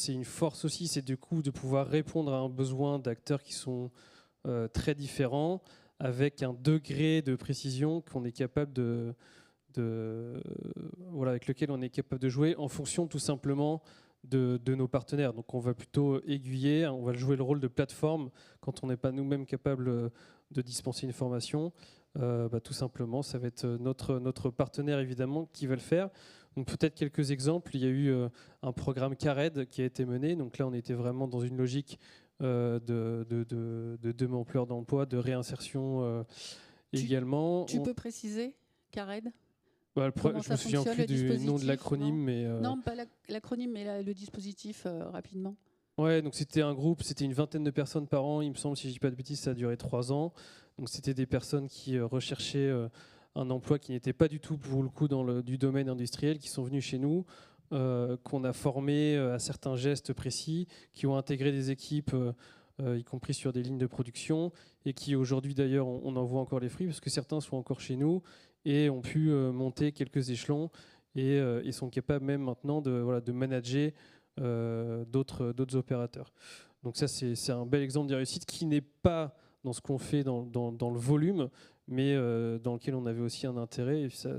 une force aussi, c'est du coup de pouvoir répondre à un besoin d'acteurs qui sont très différents, avec un degré de précision qu'on est capable voilà, avec lequel on est capable de jouer en fonction tout simplement de nos partenaires. Donc on va plutôt aiguiller, on va jouer le rôle de plateforme quand on n'est pas nous-mêmes capables de dispenser une formation. Tout simplement, ça va être notre partenaire évidemment qui va le faire. Donc peut-être quelques exemples. Il y a eu un programme CARED qui a été mené. Donc là, on était vraiment dans une logique de demandeurs d'emploi, de réinsertion également. Tu peux préciser CARED? Je me souviens plus du nom de l'acronyme, mais non, pas l'acronyme, mais le dispositif rapidement. Ouais, donc c'était un groupe, c'était une vingtaine de personnes par an, il me semble, si je dis pas de bêtises, ça a duré 3 ans. Donc c'était des personnes qui recherchaient un emploi qui n'était pas du tout pour le coup du domaine industriel, qui sont venus chez nous, qu'on a formés à certains gestes précis, qui ont intégré des équipes, y compris sur des lignes de production, et qui aujourd'hui d'ailleurs on en voit encore les fruits, parce que certains sont encore chez nous et ont pu monter quelques échelons et sont capables même maintenant de manager d'autres opérateurs. Donc ça, c'est un bel exemple de réussite qui n'est pas dans ce qu'on fait dans le volume, mais dans lequel on avait aussi un intérêt, et ça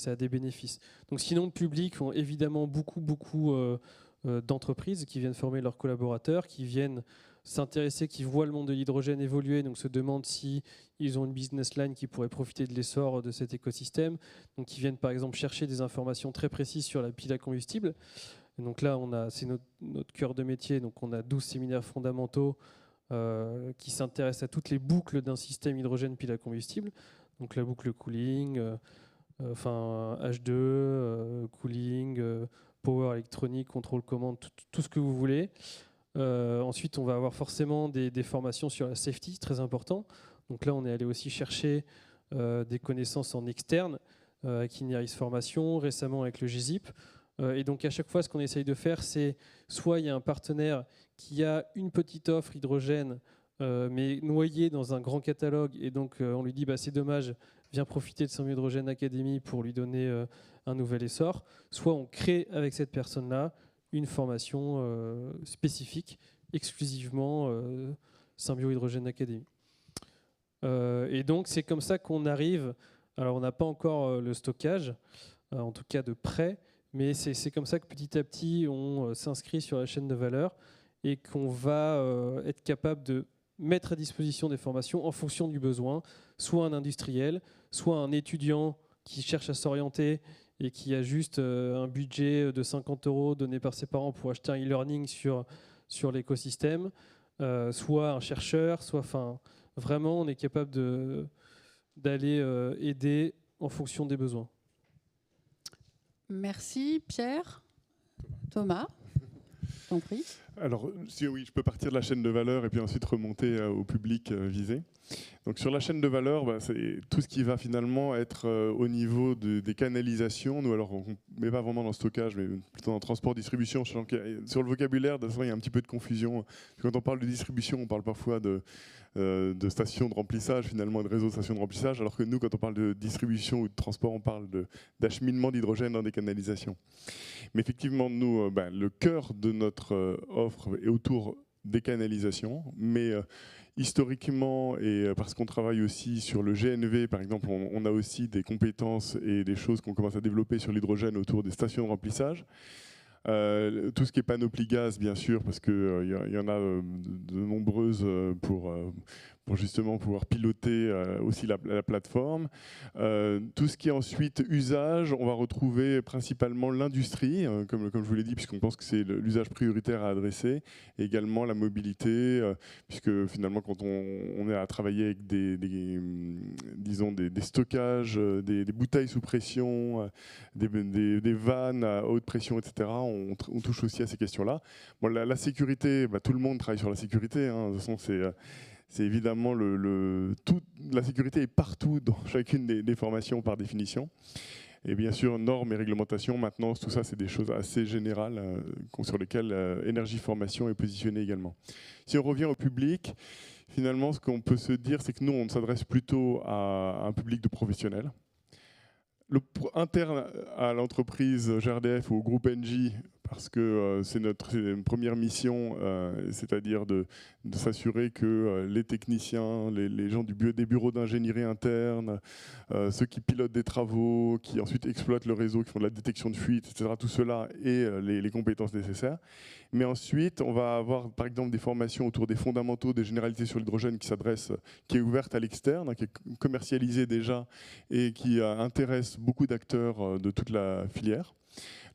a des bénéfices. Donc sinon, le public ont évidemment beaucoup d'entreprises qui viennent former leurs collaborateurs, qui viennent s'intéresser, qui voient le monde de l'hydrogène évoluer, donc se demandent si ils ont une business line qui pourrait profiter de l'essor de cet écosystème, donc qui viennent par exemple chercher des informations très précises sur la pile à combustible. Et donc là, c'est notre cœur de métier, donc on a 12 séminaires fondamentaux qui s'intéressent à toutes les boucles d'un système hydrogène pile à combustible, donc la boucle cooling, H2, cooling, power électronique, contrôle commande, tout ce que vous voulez. Ensuite, on va avoir forcément des formations sur la safety, très important. Donc là, on est allé aussi chercher des connaissances en externe avec Ineris Formation, récemment avec le GZIP. Et donc à chaque fois, ce qu'on essaye de faire, c'est soit il y a un partenaire qui a une petite offre hydrogène, mais noyée dans un grand catalogue, et donc on lui dit c'est dommage, viens profiter de Symbio Hydrogène Academy pour lui donner un nouvel essor. Soit on crée avec cette personne-là une formation spécifique, exclusivement Symbio Hydrogène Academy. Et donc c'est comme ça qu'on arrive, alors on n'a pas encore le stockage, en tout cas de près, mais c'est comme ça que petit à petit on s'inscrit sur la chaîne de valeur et qu'on va être capable de mettre à disposition des formations en fonction du besoin, soit un industriel, soit un étudiant qui cherche à s'orienter et qui a juste un budget de 50 € donné par ses parents pour acheter un e-learning sur l'écosystème, soit un chercheur, vraiment on est capable d'aller aider en fonction des besoins. Merci Pierre. Thomas, t'en prie. Alors, oui, je peux partir de la chaîne de valeur et puis ensuite remonter au public visé. Donc sur la chaîne de valeur, c'est tout ce qui va finalement être au niveau des canalisations. Nous, alors, on ne met pas vraiment dans le stockage, mais plutôt dans le transport, distribution. Sur le vocabulaire, de toute façon, il y a un petit peu de confusion. Quand on parle de distribution, on parle parfois de stations de remplissage, finalement, de réseaux de stations de remplissage, alors que nous, quand on parle de distribution ou de transport, on parle d'acheminement d'hydrogène dans des canalisations. Mais effectivement, nous, le cœur de notre offre est autour des canalisations, mais historiquement, et parce qu'on travaille aussi sur le GNV, par exemple, on a aussi des compétences et des choses qu'on commence à développer sur l'hydrogène autour des stations de remplissage. Tout ce qui est panoplie gaz, bien sûr, parce qu'il y en a de nombreuses pour justement pouvoir piloter aussi la plateforme. Tout ce qui est ensuite usage, on va retrouver principalement l'industrie, comme je vous l'ai dit, puisqu'on pense que c'est l'usage prioritaire à adresser, et également la mobilité, puisque finalement quand on est à travailler avec des stockages, des bouteilles sous pression, des vannes à haute pression, etc., on touche aussi à ces questions-là. Bon, la sécurité, tout le monde travaille sur la sécurité, hein. De toute façon, c'est évidemment la sécurité est partout dans chacune des formations par définition. Et bien sûr, normes et réglementations, maintenance, tout ça, c'est des choses assez générales sur lesquelles Énergie Formation est positionnée également. Si on revient au public, finalement, ce qu'on peut se dire, c'est que nous, on s'adresse plutôt à un public de professionnels. Interne à l'entreprise GRDF ou au groupe Engie, parce que c'est notre première mission, c'est-à-dire de s'assurer que les techniciens, les gens des bureaux d'ingénierie interne, ceux qui pilotent des travaux, qui ensuite exploitent le réseau, qui font de la détection de fuite, etc., tout cela aient les compétences nécessaires. Mais ensuite, on va avoir par exemple des formations autour des fondamentaux, des généralités sur l'hydrogène qui est ouverte à l'externe, qui est commercialisée déjà et qui intéresse beaucoup d'acteurs de toute la filière.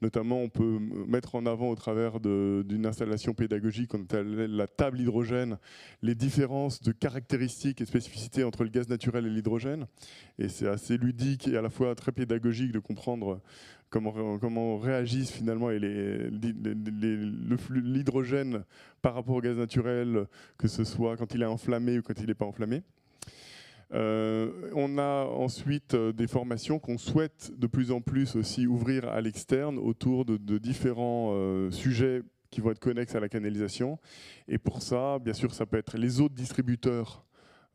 Notamment, on peut mettre en avant au travers d'une installation pédagogique qu'on appelle la table hydrogène, les différences de caractéristiques et spécificités entre le gaz naturel et l'hydrogène. Et c'est assez ludique et à la fois très pédagogique de comprendre comment réagissent finalement l'hydrogène par rapport au gaz naturel, que ce soit quand il est enflammé ou quand il n'est pas enflammé. On a ensuite des formations qu'on souhaite de plus en plus aussi ouvrir à l'externe autour de différents sujets qui vont être connexes à la canalisation. Et pour ça, bien sûr, ça peut être les autres distributeurs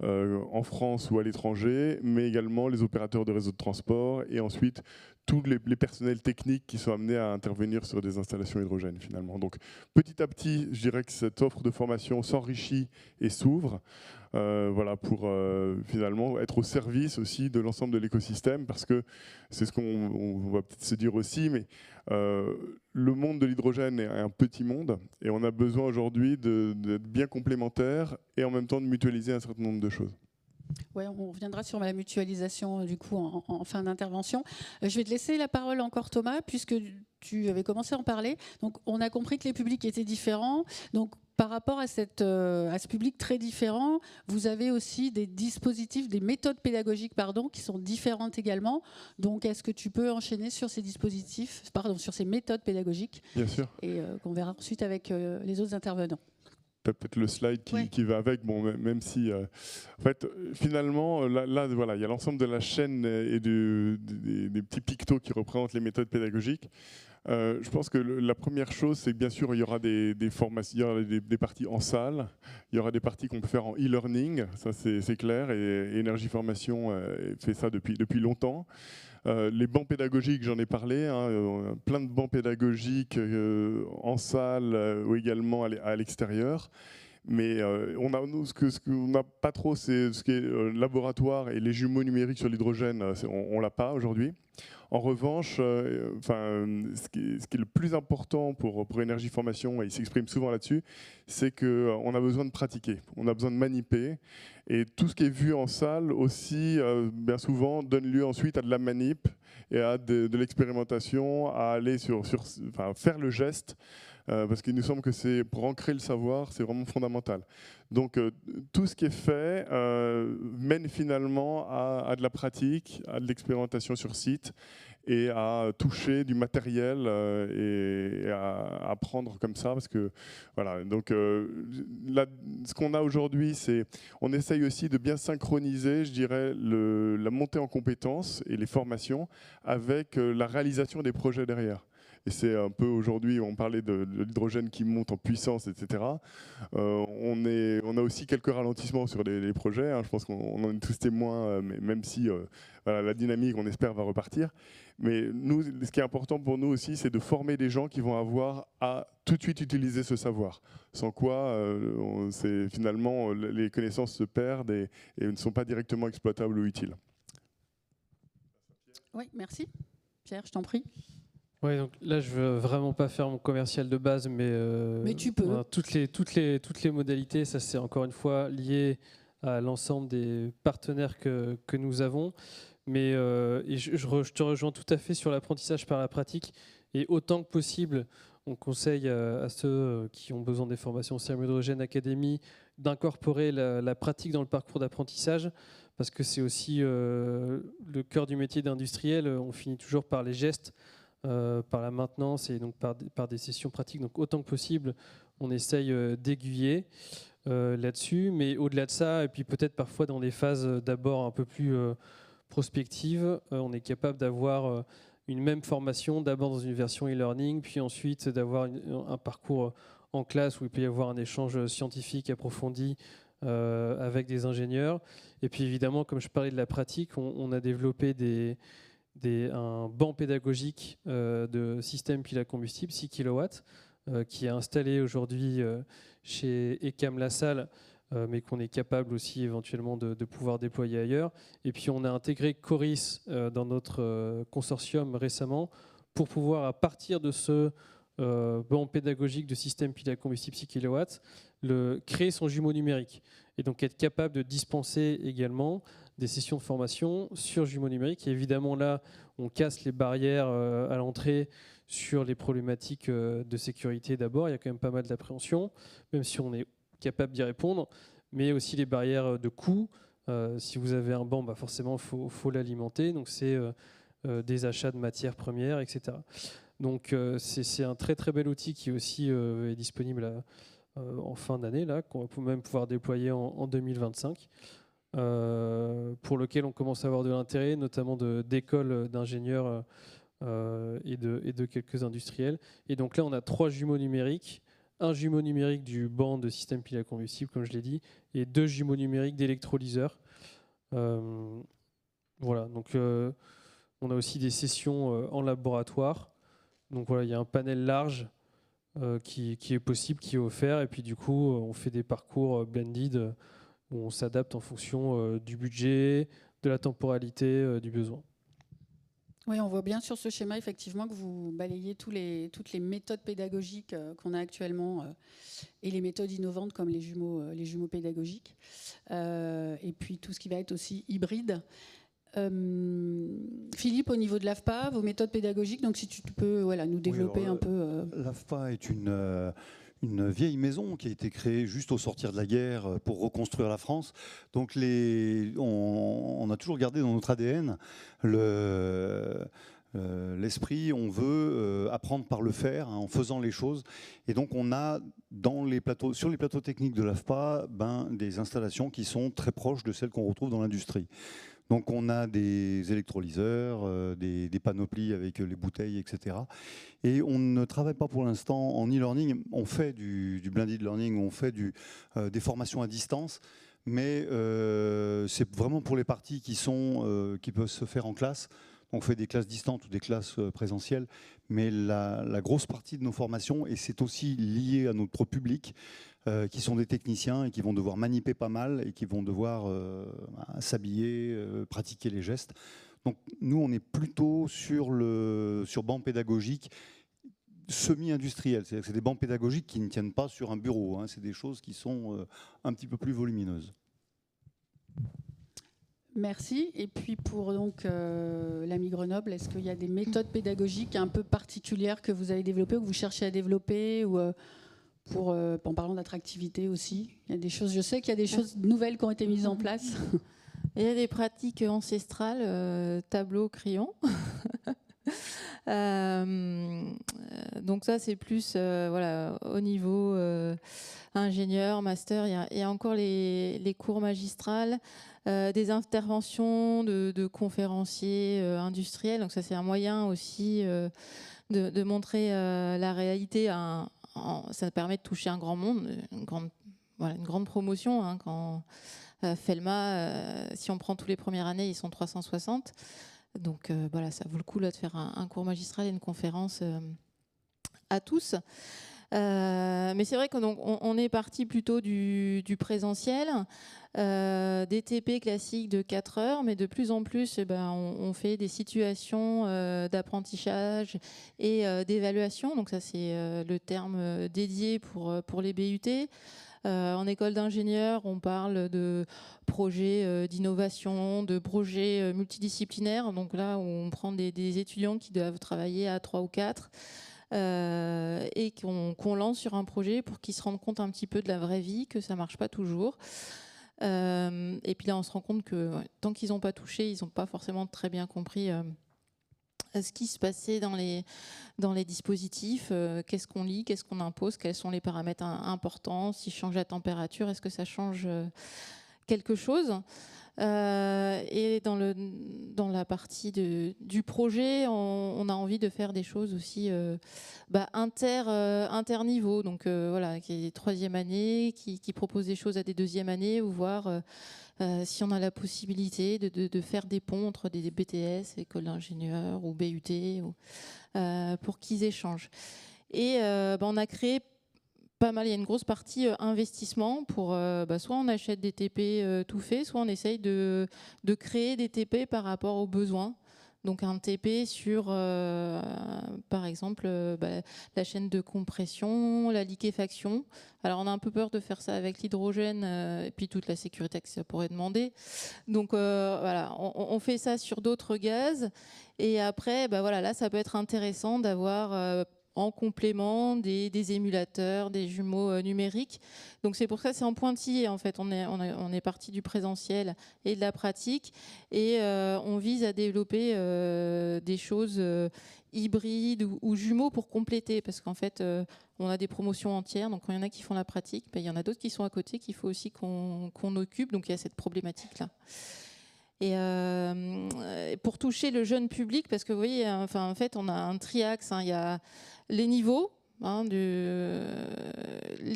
en France ou à l'étranger, mais également les opérateurs de réseaux de transport et ensuite tous les personnels techniques qui sont amenés à intervenir sur des installations hydrogènes finalement. Donc petit à petit, je dirais que cette offre de formation s'enrichit et s'ouvre. Voilà, pour finalement être au service aussi de l'ensemble de l'écosystème, parce que c'est ce qu'on va peut-être se dire aussi, mais le monde de l'hydrogène est un petit monde et on a besoin aujourd'hui d'être bien complémentaires et en même temps de mutualiser un certain nombre de choses. Ouais, on reviendra sur la mutualisation du coup en fin d'intervention. Je vais te laisser la parole encore Thomas, puisque tu avais commencé à en parler. Donc on a compris que les publics étaient différents. Donc par rapport à ce public très différent, vous avez aussi des dispositifs, des méthodes pédagogiques qui sont différentes également. Donc est-ce que tu peux enchaîner sur ces dispositifs, sur ces méthodes pédagogiques? Bien sûr. Et qu'on verra ensuite avec les autres intervenants. Peut-être le slide qui va avec, bon, même si en fait finalement là voilà, il y a l'ensemble de la chaîne et des petits pictos qui représentent les méthodes pédagogiques. Je pense que la première chose, c'est que bien sûr il y aura des formations, il y aura des parties en salle, il y aura des parties qu'on peut faire en e-learning, ça c'est clair, et Énergie Formation fait ça depuis longtemps. Les bancs pédagogiques, j'en ai parlé, plein de bancs pédagogiques en salle ou également à l'extérieur. Mais ce qu'on n'a pas trop, c'est ce qui est laboratoire et les jumeaux numériques sur l'hydrogène, on ne l'a pas aujourd'hui. En revanche, ce qui est le plus important pour Énergie Formation, et il s'exprime souvent là-dessus, c'est qu'on a besoin de pratiquer, on a besoin de maniper. Et tout ce qui est vu en salle aussi, bien souvent, donne lieu ensuite à de la manip et à de l'expérimentation, à aller faire le geste. Parce qu'il nous semble que c'est pour ancrer le savoir, c'est vraiment fondamental. Donc tout ce qui est fait mène finalement à de la pratique, à de l'expérimentation sur site et à toucher du matériel et à apprendre comme ça, parce que voilà. Donc là, ce qu'on a aujourd'hui, c'est on essaye aussi de bien synchroniser, je dirais, la montée en compétences et les formations avec la réalisation des projets derrière. Et c'est un peu aujourd'hui, on parlait de l'hydrogène qui monte en puissance, etc. On a aussi quelques ralentissements sur les projets. Je pense qu'on en est tous témoins, mais même si voilà, la dynamique, on espère, va repartir. Mais nous, ce qui est important pour nous aussi, c'est de former des gens qui vont avoir à tout de suite utiliser ce savoir. Sans quoi, finalement, les connaissances se perdent et ne sont pas directement exploitables ou utiles. Oui, merci. Pierre, je t'en prie. Oui, donc là, je veux vraiment pas faire mon commercial de base, mais tu peux. Voilà, toutes les modalités, ça c'est encore une fois lié à l'ensemble des partenaires que nous avons. Mais et je te rejoins tout à fait sur l'apprentissage par la pratique. Et autant que possible, on conseille à ceux qui ont besoin des formations CERM Hydrogène Academy d'incorporer la pratique dans le parcours d'apprentissage, parce que c'est aussi le cœur du métier d'industriel. On finit toujours par les gestes. Par la maintenance et donc par des sessions pratiques. Donc autant que possible, on essaye d'aiguiller là-dessus. Mais au-delà de ça, et puis peut-être parfois dans des phases d'abord un peu plus prospectives, on est capable d'avoir une même formation, d'abord dans une version e-learning, puis ensuite d'avoir un parcours en classe où il peut y avoir un échange scientifique approfondi avec des ingénieurs. Et puis évidemment, comme je parlais de la pratique, on a développé des un banc pédagogique de système pile à combustible, 6 kW, qui est installé aujourd'hui chez ECAM La Salle, mais qu'on est capable aussi éventuellement de pouvoir déployer ailleurs. Et puis on a intégré Coris dans notre consortium récemment pour pouvoir, à partir de ce banc pédagogique de système pile à combustible 6 kW, créer son jumeau numérique et donc être capable de dispenser également des sessions de formation sur jumeau numérique. Et évidemment là, on casse les barrières à l'entrée sur les problématiques de sécurité d'abord. Il y a quand même pas mal d'appréhension, même si on est capable d'y répondre, mais aussi les barrières de coût. Si vous avez un banc, forcément, il faut l'alimenter. Donc c'est des achats de matières premières, etc. Donc c'est un très très bel outil qui aussi est disponible en fin d'année, là, qu'on va même pouvoir déployer en 2025, pour lequel on commence à avoir de l'intérêt, notamment d'écoles d'ingénieurs et de quelques industriels. Et donc là, on a 3 jumeaux numériques, un jumeau numérique du banc de système pile à combustible, comme je l'ai dit, et 2 jumeaux numériques d'électrolyseurs. Voilà, donc on a aussi des sessions en laboratoire. Donc voilà, il y a un panel large qui est possible, qui est offert, et puis du coup, on fait des parcours blended où on s'adapte en fonction du budget, de la temporalité, du besoin. Oui, on voit bien sur ce schéma effectivement que vous balayez toutes les méthodes pédagogiques qu'on a actuellement et les méthodes innovantes comme les jumeaux pédagogiques. Et puis tout ce qui va être aussi hybride. Philippe, au niveau de l'AFPA, vos méthodes pédagogiques, donc si tu peux nous développer un peu. L'AFPA est une vieille maison qui a été créée juste au sortir de la guerre pour reconstruire la France. Donc on a toujours gardé dans notre ADN l'esprit, on veut apprendre par le faire, en faisant les choses. Et donc on a sur les plateaux techniques de l'AFPA des installations qui sont très proches de celles qu'on retrouve dans l'industrie. Donc on a des électrolyseurs, des panoplies avec les bouteilles, etc. Et on ne travaille pas pour l'instant en e-learning. On fait du blended learning, on fait des formations à distance, mais c'est vraiment pour les parties qui peuvent se faire en classe. On fait des classes distantes ou des classes présentielles, mais la grosse partie de nos formations, et c'est aussi lié à notre public, qui sont des techniciens et qui vont devoir maniper pas mal et qui vont devoir s'habiller, pratiquer les gestes. Donc nous, on est plutôt sur banc pédagogique semi-industriel. C'est des bancs pédagogiques qui ne tiennent pas sur un bureau. C'est des choses qui sont un petit peu plus volumineuses. Merci. Et puis pour l'AMI Grenoble, est-ce qu'il y a des méthodes pédagogiques un peu particulières que vous avez développées ou que vous cherchez à développer ou en parlant d'attractivité aussi, il y a des choses. Je sais qu'il y a des choses nouvelles qui ont été mises en place. Il y a des pratiques ancestrales, tableau, crayon. Donc ça, c'est plus au niveau ingénieur, master. Il y a encore les cours magistrales, des interventions de conférenciers industriels. Donc ça, c'est un moyen aussi de montrer la réalité ça permet de toucher un grand monde, une grande promotion. Quand Felma, si on prend tous les premières années, ils sont 360. Donc ça vaut le coup là, de faire un cours magistral et une conférence à tous. Mais c'est vrai qu'on est parti plutôt du présentiel, des TP classiques de 4 heures, mais de plus en plus, on fait des situations d'apprentissage et d'évaluation. Donc ça, c'est le terme dédié pour les BUT. En école d'ingénieur, on parle de projets d'innovation, de projets multidisciplinaires. Donc là, on prend des étudiants qui doivent travailler à 3 ou 4 et qu'on lance sur un projet pour qu'ils se rendent compte un petit peu de la vraie vie, que ça ne marche pas toujours. Et puis là, on se rend compte que tant qu'ils n'ont pas touché, ils n'ont pas forcément très bien compris ce qui se passait dans les dispositifs, qu'est-ce qu'on lit, qu'est-ce qu'on impose, quels sont les paramètres importants, si je change la température, est-ce que ça change quelque chose. Et dans la partie du projet, on a envie de faire des choses aussi interniveau. Donc voilà, qui est 3e année, qui propose des choses à des 2e années, ou voir si on a la possibilité de faire des ponts entre des BTS, écoles d'ingénieurs ou BUT, pour qu'ils échangent. Et on a créé pas mal, il y a une grosse partie investissement pour soit on achète des TP tout faits, soit on essaye de créer des TP par rapport aux besoins. Donc un TP sur, par exemple, la chaîne de compression, la liquéfaction. Alors on a un peu peur de faire ça avec l'hydrogène et puis toute la sécurité que ça pourrait demander. Donc voilà, on fait ça sur d'autres gaz. Et après, voilà, là, ça peut être intéressant d'avoir en complément des émulateurs, des jumeaux numériques. Donc c'est pour ça que c'est en pointillé en fait. On est parti du présentiel et de la pratique et on vise à développer des choses hybrides ou jumeaux pour compléter, parce qu'en fait on a des promotions entières, donc quand il y en a qui font la pratique, il y en a d'autres qui sont à côté qu'il faut aussi qu'on occupe, donc il y a cette problématique là. Et pour toucher le jeune public, parce que vous voyez, en fait, on a un triaxe. Il y a les niveaux, les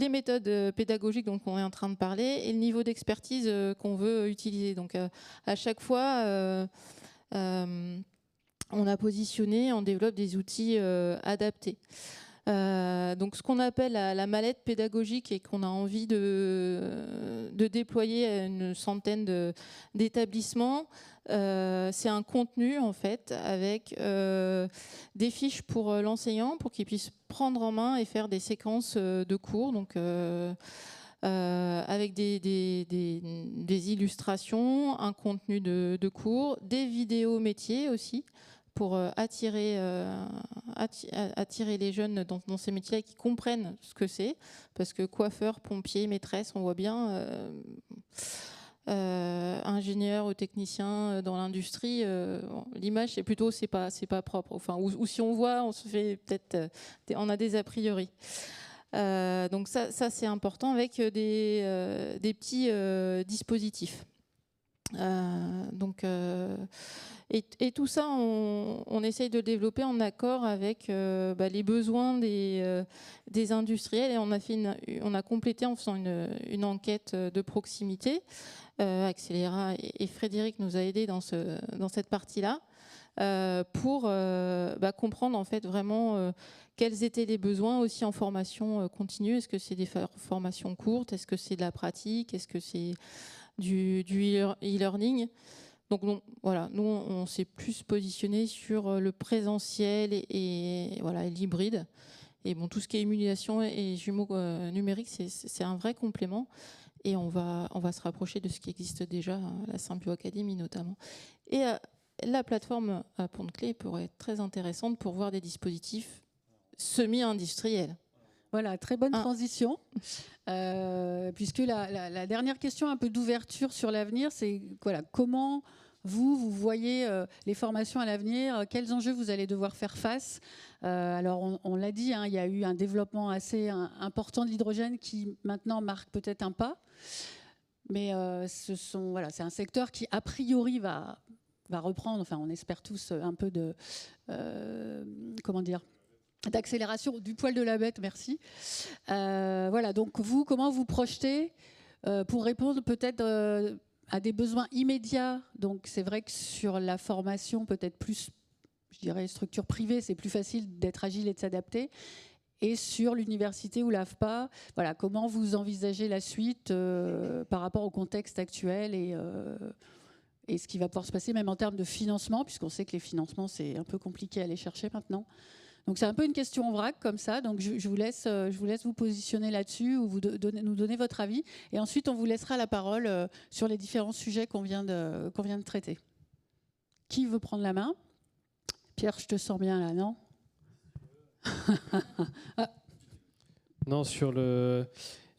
méthodes pédagogiques dont on est en train de parler, et le niveau d'expertise qu'on veut utiliser. Donc, à chaque fois, on a positionné, on développe des outils adaptés. Donc ce qu'on appelle la mallette pédagogique et qu'on a envie de déployer à une centaine d'établissements, c'est un contenu en fait avec des fiches pour l'enseignant pour qu'il puisse prendre en main et faire des séquences de cours, donc avec des illustrations, un contenu de cours, des vidéos métiers aussi, pour attirer les jeunes dans ces métiers qui comprennent ce que c'est, parce que coiffeur, pompier, maîtresse, on voit bien, ingénieur ou technicien dans l'industrie, l'image c'est plutôt c'est pas propre. Enfin, ou si on voit, on se fait peut-être, on a des a priori. Donc ça c'est important avec des petits dispositifs. Et tout ça, on essaye de le développer en accord avec les besoins des industriels. Et on a complété en faisant une enquête de proximité. Accéléra et Frédéric nous a aidés dans cette partie-là pour comprendre en fait vraiment quels étaient les besoins aussi en formation continue. Est-ce que c'est des formations courtes? Est-ce que c'est de la pratique? Est-ce que c'est du e-learning? Donc voilà, nous on s'est plus positionné sur le présentiel et l'hybride. Et bon, tout ce qui est émulation et jumeaux numériques, c'est un vrai complément. Et on va se rapprocher de ce qui existe déjà, la Symbio Academy notamment. Et la plateforme à Pont-de-Clé pourrait être très intéressante pour voir des dispositifs semi-industriels. Voilà, très bonne transition. Puisque la dernière question, un peu d'ouverture sur l'avenir, c'est voilà, comment vous voyez les formations à l'avenir, quels enjeux vous allez devoir faire face. Alors on l'a dit, il y a eu un développement assez important de l'hydrogène qui maintenant marque peut-être un pas, mais c'est un secteur qui a priori va reprendre, enfin on espère tous un peu de d'accélération du poil de la bête, merci. Voilà, donc comment vous projetez pour répondre peut-être à des besoins immédiats? Donc c'est vrai que sur la formation, peut-être plus, je dirais, structure privée, c'est plus facile d'être agile et de s'adapter. Et sur l'université ou l'AFPA, voilà, comment vous envisagez la suite par rapport au contexte actuel et ce qui va pouvoir se passer, même en termes de financement, puisqu'on sait que les financements, c'est un peu compliqué à aller chercher maintenant. Donc c'est un peu une question en vrac comme ça. Donc je vous laisse vous positionner là-dessus ou nous donner votre avis. Et ensuite, on vous laissera la parole sur les différents sujets qu'on vient de traiter. Qui veut prendre la main? Pierre, je te sens bien là, non? Non,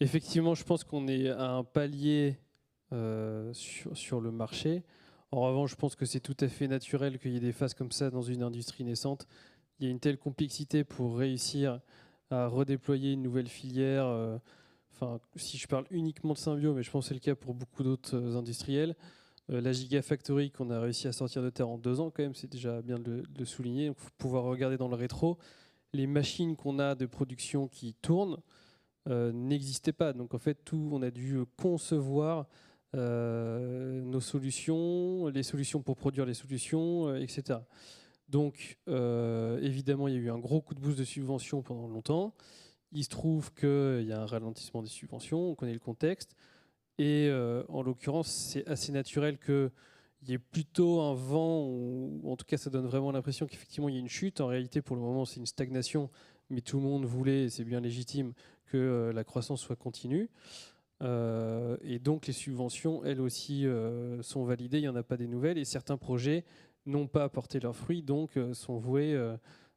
effectivement, je pense qu'on est à un palier sur le marché. En revanche, je pense que c'est tout à fait naturel qu'il y ait des phases comme ça dans une industrie naissante. Il y a une telle complexité pour réussir à redéployer une nouvelle filière. Si je parle uniquement de Symbio, mais je pense que c'est le cas pour beaucoup d'autres industriels. La Gigafactory qu'on a réussi à sortir de terre en 2 ans, quand même, c'est déjà bien de le souligner. Il faut pouvoir regarder dans le rétro. Les machines qu'on a de production qui tournent n'existaient pas. Donc en fait, on a dû concevoir nos solutions, les solutions pour produire les solutions, etc. Donc évidemment, il y a eu un gros coup de boost de subventions pendant longtemps. Il se trouve qu'il y a un ralentissement des subventions, on connaît le contexte. Et en l'occurrence, c'est assez naturel qu'il y ait plutôt un vent, ou en tout cas ça donne vraiment l'impression qu'effectivement il y a une chute. En réalité, pour le moment, c'est une stagnation, mais tout le monde voulait, et c'est bien légitime, que la croissance soit continue. Et donc les subventions, elles aussi, sont validées, il n'y en a pas des nouvelles, et certains projets n'ont pas apporté leurs fruits, donc sont voués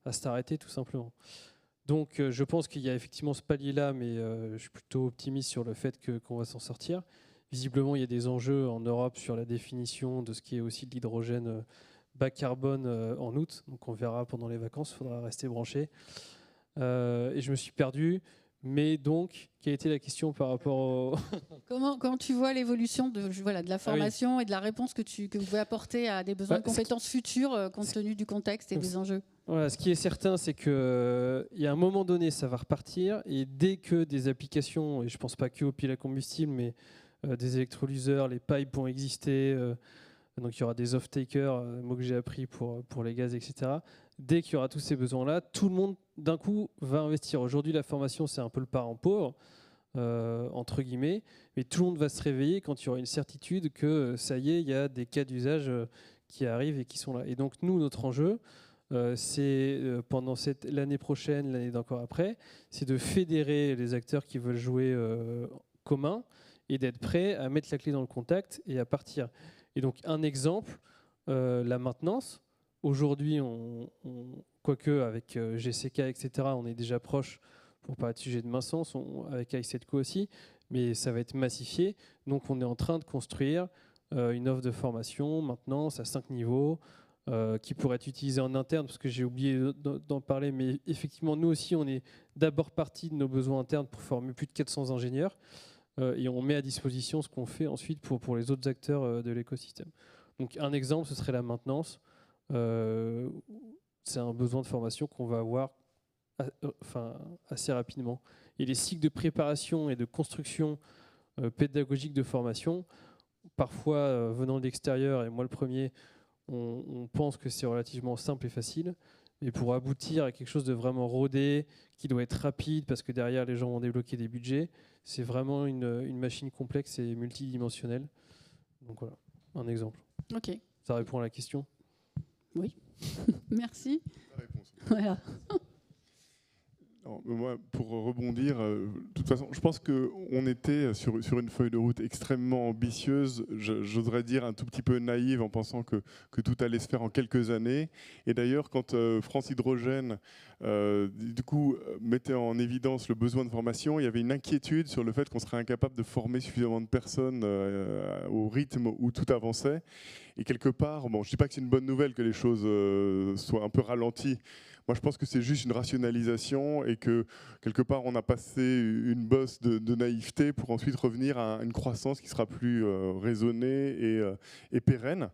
à s'arrêter tout simplement. Donc je pense qu'il y a effectivement ce palier-là, mais je suis plutôt optimiste sur le fait qu'on va s'en sortir. Visiblement, il y a des enjeux en Europe sur la définition de ce qui est aussi de l'hydrogène bas carbone en août. Donc on verra pendant les vacances, il faudra rester branché. Et je me suis perdu. Mais donc, quelle était la question par rapport au... Comment tu vois l'évolution de la formation et de la réponse que vous pouvez apporter à des besoins de compétences futures compte tenu du contexte et des enjeux? Voilà, ce qui est certain, c'est qu'il y a un moment donné, ça va repartir. Et dès que des applications, et je ne pense pas que aux piles à combustible, mais des électrolyseurs, les pipes vont exister, donc il y aura des off-takers, mot que j'ai appris pour les gaz, etc. Dès qu'il y aura tous ces besoins-là, tout le monde, d'un coup, va investir. Aujourd'hui, la formation, c'est un peu le parent pauvre, entre guillemets, mais tout le monde va se réveiller quand il y aura une certitude que, ça y est, il y a des cas d'usage qui arrivent et qui sont là. Et donc, nous, notre enjeu, c'est pendant l'année prochaine, l'année d'encore après, c'est de fédérer les acteurs qui veulent jouer commun et d'être prêts à mettre la clé dans le contact et à partir. Et donc, un exemple, la maintenance. Aujourd'hui, quoique avec GCK, etc., on est déjà proche pour parler de sujet de maintenance, avec i7Co aussi, mais ça va être massifié. Donc, on est en train de construire une offre de formation, maintenance à 5 niveaux, qui pourrait être utilisée en interne, parce que j'ai oublié d'en parler, mais effectivement, nous aussi, on est d'abord parti de nos besoins internes pour former plus de 400 ingénieurs, et on met à disposition ce qu'on fait ensuite pour les autres acteurs de l'écosystème. Donc, un exemple, ce serait la maintenance. C'est un besoin de formation qu'on va avoir assez rapidement. Et les cycles de préparation et de construction pédagogique de formation, parfois venant de l'extérieur, et moi le premier, on pense que c'est relativement simple et facile, mais pour aboutir à quelque chose de vraiment rodé, qui doit être rapide, parce que derrière les gens vont débloquer des budgets, c'est vraiment une machine complexe et multidimensionnelle. Donc voilà, un exemple. Ok. Ça répond à la question ? Oui, merci. La réponse. Voilà. Non, moi, pour rebondir, de toute façon, je pense qu'on était sur une feuille de route extrêmement ambitieuse, j'oserais dire un tout petit peu naïve en pensant que tout allait se faire en quelques années. Et d'ailleurs, quand France Hydrogène, du coup, mettait en évidence le besoin de formation, il y avait une inquiétude sur le fait qu'on serait incapable de former suffisamment de personnes au rythme où tout avançait. Et quelque part, bon, je ne dis pas que c'est une bonne nouvelle que les choses soient un peu ralenties. Moi, je pense que c'est juste une rationalisation et que, quelque part, on a passé une bosse de naïveté pour ensuite revenir à une croissance qui sera plus raisonnée et pérenne.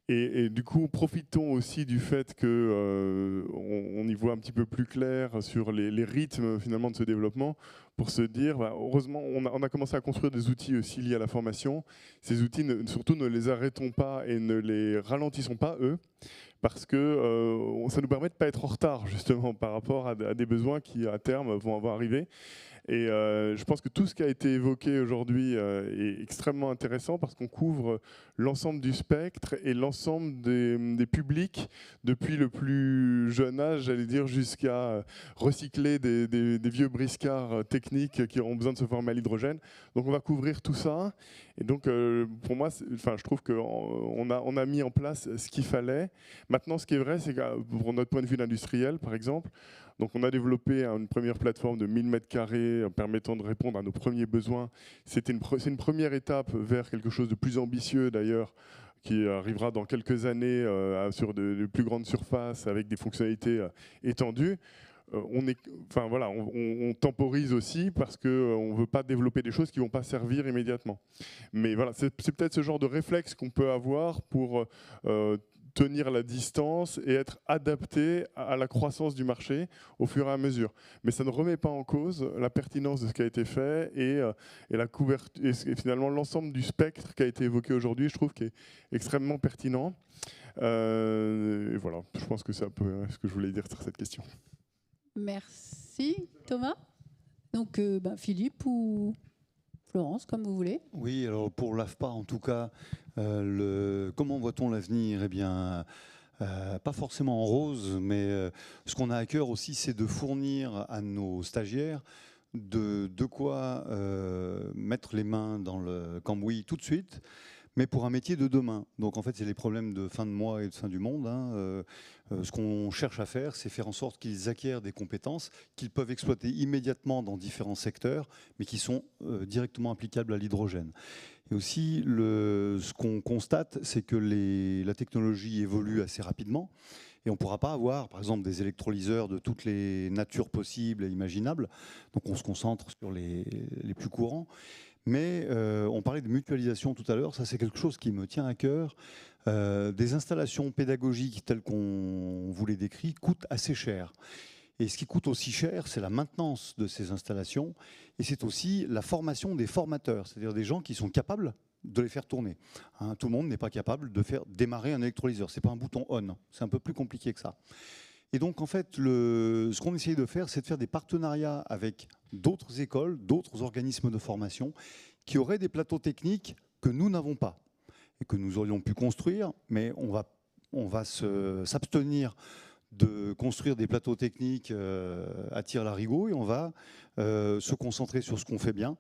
Et du coup, profitons aussi du fait qu'on y voit un petit peu plus clair sur les rythmes finalement de ce développement pour se dire, heureusement, on a commencé à construire des outils aussi liés à la formation. Ces outils, surtout, ne les arrêtons pas et ne les ralentissons pas, eux, parce que ça nous permet de ne pas être en retard, justement, par rapport à des besoins qui, à terme, vont arriver. Et je pense que tout ce qui a été évoqué aujourd'hui est extrêmement intéressant parce qu'on couvre l'ensemble du spectre et l'ensemble des publics, depuis le plus jeune âge, j'allais dire, jusqu'à recycler des vieux briscards techniques qui auront besoin de se former à l'hydrogène. Donc on va couvrir tout ça. Et donc pour moi, je trouve qu'on a mis en place ce qu'il fallait. Maintenant, ce qui est vrai, c'est que pour notre point de vue d'industriel, par exemple, donc on a développé une première plateforme de 1000 m² permettant de répondre à nos premiers besoins. C'est une première étape vers quelque chose de plus ambitieux d'ailleurs, qui arrivera dans quelques années sur de plus grandes surfaces avec des fonctionnalités étendues. on temporise aussi parce qu'on ne veut pas développer des choses qui ne vont pas servir immédiatement. Mais voilà, c'est peut-être ce genre de réflexe qu'on peut avoir pour tenir la distance et être adapté à la croissance du marché au fur et à mesure. Mais ça ne remet pas en cause la pertinence de ce qui a été fait et la couverture, et finalement l'ensemble du spectre qui a été évoqué aujourd'hui, je trouve qu'il est extrêmement pertinent. Et voilà, je pense que c'est un peu ce que je voulais dire sur cette question. Merci Thomas. Donc Philippe ou Florence, comme vous voulez. Oui, alors pour l'AFPA en tout cas, comment voit-on l'avenir? Eh bien, pas forcément en rose, mais ce qu'on a à cœur aussi, c'est de fournir à nos stagiaires de quoi mettre les mains dans le cambouis tout de suite, mais pour un métier de demain. Donc en fait, c'est les problèmes de fin de mois et de fin du monde. Ce qu'on cherche à faire, c'est faire en sorte qu'ils acquièrent des compétences qu'ils peuvent exploiter immédiatement dans différents secteurs, mais qui sont directement applicables à l'hydrogène. Et aussi, ce qu'on constate, c'est que la technologie évolue assez rapidement. Et on ne pourra pas avoir, par exemple, des électrolyseurs de toutes les natures possibles et imaginables. Donc on se concentre sur les plus courants. Mais on parlait de mutualisation tout à l'heure, ça c'est quelque chose qui me tient à cœur. Des installations pédagogiques telles qu'on vous les décrit coûtent assez cher. Et ce qui coûte aussi cher, c'est la maintenance de ces installations et c'est aussi la formation des formateurs, c'est-à-dire des gens qui sont capables de les faire tourner. Tout le monde n'est pas capable de faire démarrer un électrolyseur. Ce n'est pas un bouton on, c'est un peu plus compliqué que ça. Et donc, en fait, ce qu'on essaye de faire, c'est de faire des partenariats avec d'autres écoles, d'autres organismes de formation qui auraient des plateaux techniques que nous n'avons pas et que nous aurions pu construire, mais on va s'abstenir de construire des plateaux techniques à tire-larigot et on va se concentrer sur ce qu'on fait bien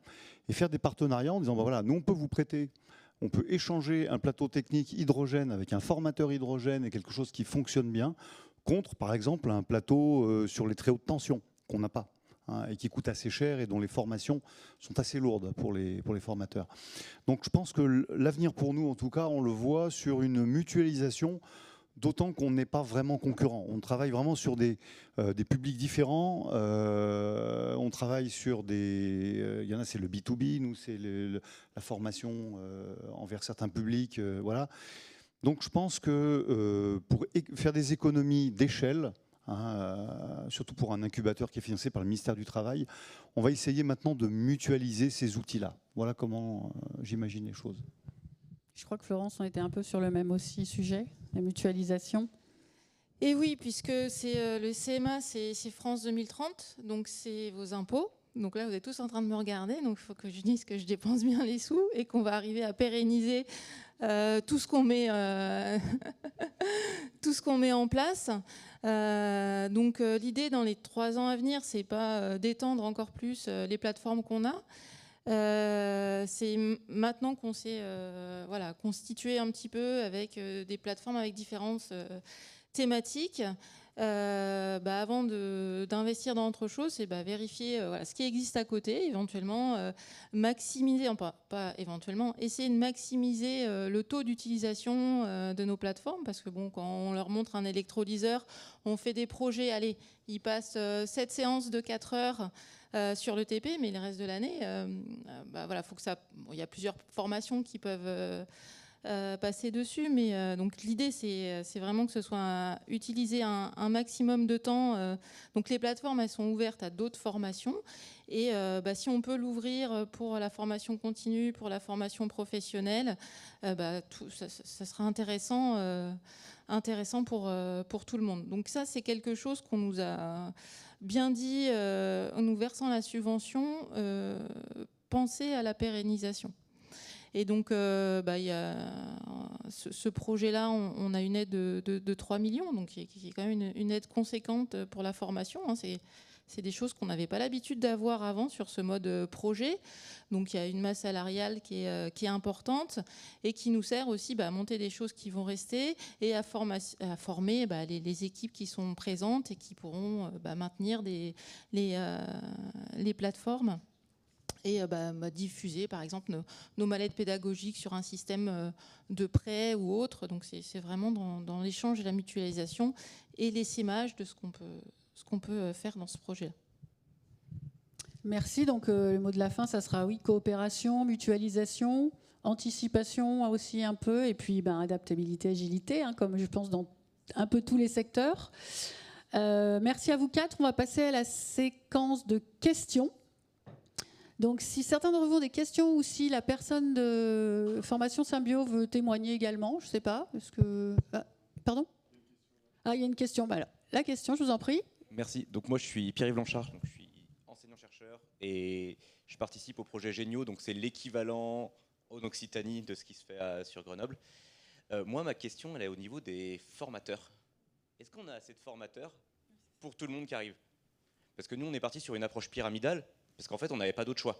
et faire des partenariats en disant, voilà, nous, on peut vous prêter. On peut échanger un plateau technique hydrogène avec un formateur hydrogène et quelque chose qui fonctionne bien contre, par exemple, un plateau sur les très hautes tensions qu'on n'a pas et qui coûte assez cher et dont les formations sont assez lourdes pour les formateurs. Donc je pense que l'avenir pour nous, en tout cas, on le voit sur une mutualisation, d'autant qu'on n'est pas vraiment concurrents. On travaille vraiment sur des publics différents. On travaille sur il y en a, c'est le B2B, nous, c'est la formation envers certains publics. Voilà. Donc je pense que pour faire des économies d'échelle, surtout pour un incubateur qui est financé par le ministère du Travail, on va essayer maintenant de mutualiser ces outils-là. Voilà comment j'imagine les choses. Je crois que Florence, on était un peu sur le même aussi sujet, la mutualisation. Et oui, puisque c'est le CMA, c'est France 2030, donc c'est vos impôts. Donc là, vous êtes tous en train de me regarder, donc il faut que je dise que je dépense bien les sous et qu'on va arriver à pérenniser tout ce qu'on met, tout ce qu'on met en place. Donc l'idée dans les 3 ans à venir, c'est pas d'étendre encore plus les plateformes qu'on a. C'est maintenant qu'on s'est constitué un petit peu avec des plateformes avec différentes thématiques. Avant d'investir dans autre chose, c'est vérifier ce qui existe à côté, éventuellement maximiser, pas éventuellement, essayer de maximiser le taux d'utilisation de nos plateformes, parce que bon, quand on leur montre un électrolyseur, on fait des projets, allez, ils passent 7 séances de 4 heures sur le TP, mais le reste de l'année, faut que ça. Bon, il y a plusieurs formations qui peuvent passer dessus, mais donc l'idée c'est vraiment que ce soit utilisé un maximum de temps. Donc les plateformes, elles sont ouvertes à d'autres formations et si on peut l'ouvrir pour la formation continue, pour la formation professionnelle, ça sera intéressant pour tout le monde. Donc ça, c'est quelque chose qu'on nous a bien dit en nous versant la subvention, penser à la pérennisation. Et donc, il y a ce projet-là, on a une aide de 3 millions, donc qui est quand même une aide conséquente pour la formation. C'est des choses qu'on n'avait pas l'habitude d'avoir avant sur ce mode projet. Donc, il y a une masse salariale qui est importante et qui nous sert aussi à monter des choses qui vont rester et à former les équipes qui sont présentes et qui pourront maintenir les plateformes. Et diffuser, par exemple, nos mallettes pédagogiques sur un système de prêt ou autre. Donc, c'est vraiment dans l'échange et la mutualisation et l'essaimage de ce qu'on peut ce qu'on peut faire dans ce projet. Merci. Donc, le mot de la fin, ça sera oui, coopération, mutualisation, anticipation aussi un peu, et puis adaptabilité, agilité, comme je pense dans un peu tous les secteurs. Merci à vous quatre. On va passer à la séquence de questions. Donc, si certains d'entre vous ont des questions ou si la personne de formation Symbio veut témoigner également, je ne sais pas. Est-ce que... pardon ? Il y a une question. Alors, la question, je vous en prie. Merci. Donc, moi, je suis Pierre-Yves Blanchard. Donc, je suis enseignant-chercheur et je participe au projet Géniaux. Donc, c'est l'équivalent en Occitanie de ce qui se fait sur Grenoble. Moi, ma question, elle est au niveau des formateurs. Est-ce qu'on a assez de formateurs pour tout le monde qui arrive ? Parce que nous, on est parti sur une approche pyramidale, parce qu'en fait, on n'avait pas d'autre choix.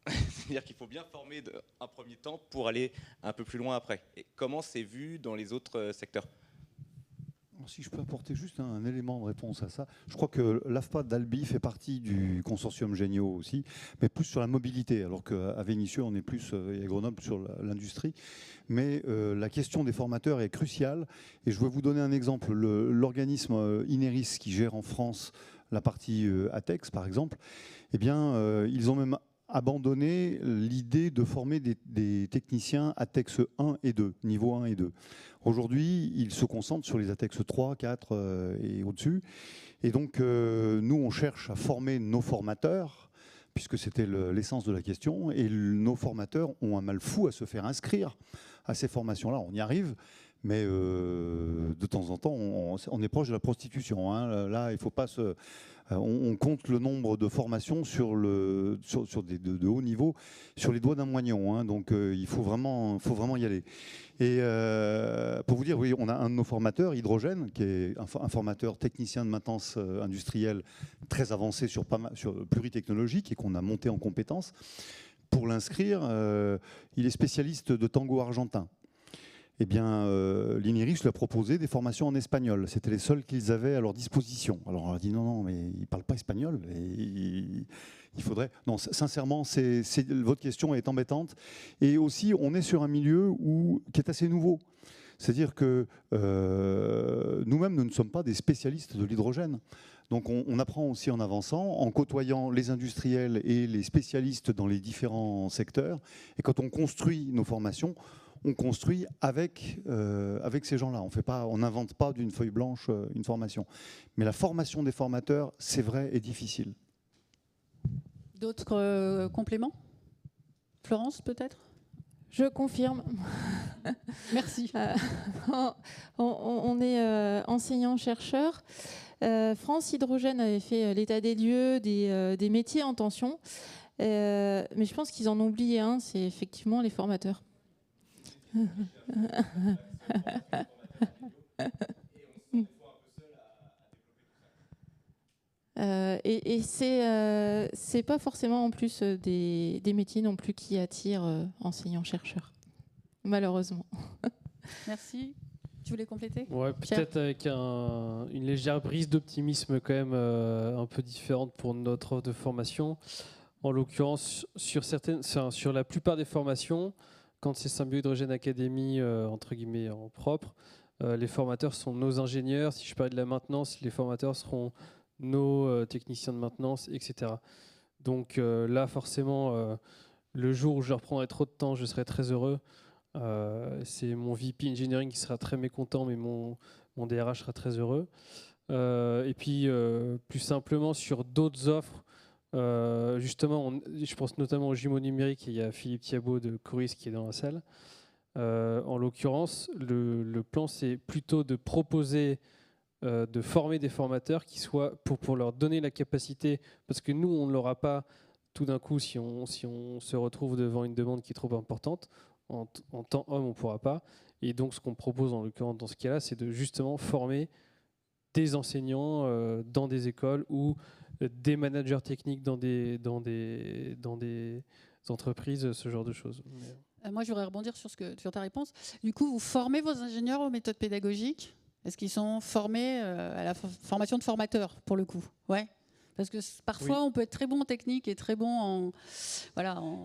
C'est-à-dire qu'il faut bien former un premier temps pour aller un peu plus loin après. Et comment c'est vu dans les autres secteurs ? Si je peux apporter juste un élément de réponse à ça, je crois que l'AFPA d'Albi fait partie du consortium Géniaux aussi, mais plus sur la mobilité, alors qu'à Vénissieux, on est plus, et à Grenoble, sur l'industrie. Mais la question des formateurs est cruciale. Et je vais vous donner un exemple. L'organisme Ineris, qui gère en France la partie ATEX, par exemple, eh bien, ils ont même abandonné l'idée de former des techniciens ATEX 1 et 2, niveau 1 et 2. Aujourd'hui, ils se concentrent sur les ATEX 3, 4 et au-dessus. Et donc, nous, on cherche à former nos formateurs, puisque c'était l'essence de la question, et nos formateurs ont un mal fou à se faire inscrire à ces formations-là. On y arrive, mais de temps en temps, on est proche de la prostitution. Là, il faut pas se... On compte le nombre de formations sur de haut niveau sur les doigts d'un moignon. Donc il faut vraiment y aller. Et pour vous dire, oui, on a un de nos formateurs, Hydrogène, qui est un formateur technicien de maintenance industrielle très avancé sur pluritechnologique et qu'on a monté en compétences. Pour l'inscrire, il est spécialiste de tango argentin. Eh bien, l'Ineris lui a proposé des formations en espagnol. C'était les seules qu'ils avaient à leur disposition. Alors on a dit non, mais il ne parle pas espagnol. Et il faudrait... Non, sincèrement, votre question est embêtante. Et aussi, on est sur un milieu qui est assez nouveau. C'est-à-dire que nous-mêmes, nous ne sommes pas des spécialistes de l'hydrogène. Donc on apprend aussi en avançant, en côtoyant les industriels et les spécialistes dans les différents secteurs. Et quand on construit nos formations, on construit avec ces gens-là. On n'invente pas d'une feuille blanche une formation. Mais la formation des formateurs, c'est vrai, est difficile. D'autres compléments ? Florence, peut-être ? Je confirme. Merci. On est enseignant-chercheur. France Hydrogène avait fait l'état des lieux des métiers en tension. Mais je pense qu'ils en ont oublié un, c'est effectivement les formateurs. Et c'est pas forcément en plus des métiers non plus qui attirent enseignants-chercheurs, malheureusement. Merci. Tu voulais compléter ? Ouais, peut-être avec une légère brise d'optimisme quand même un peu différente pour notre offre de formation. En l'occurrence, sur la plupart des formations, quand c'est Symbio Hydrogène Academy, entre guillemets en propre, les formateurs sont nos ingénieurs. Si je parlais de la maintenance, les formateurs seront nos techniciens de maintenance, etc. Donc là, forcément, le jour où je reprendrai trop de temps, je serai très heureux. C'est mon VP Engineering qui sera très mécontent, mais mon DRH sera très heureux. Et puis, plus simplement, sur d'autres offres, justement, je pense notamment au jumeau numérique, et il y a Philippe Thiabaut de Coris qui est dans la salle. En l'occurrence, le plan, c'est plutôt de proposer, de former des formateurs qui soient pour leur donner la capacité, parce que nous, on ne l'aura pas tout d'un coup si on se retrouve devant une demande qui est trop importante. En temps homme, on ne pourra pas. Et donc, ce qu'on propose, en l'occurrence, dans ce cas-là, c'est de justement former des enseignants dans des écoles ou des managers techniques dans des entreprises, ce genre de choses. Moi, je voudrais rebondir sur ta réponse. Du coup, vous formez vos ingénieurs aux méthodes pédagogiques ? Est-ce qu'ils sont formés à la formation de formateurs, pour le coup ? Ouais. Parce que parfois, oui, on peut être très bon en technique et très bon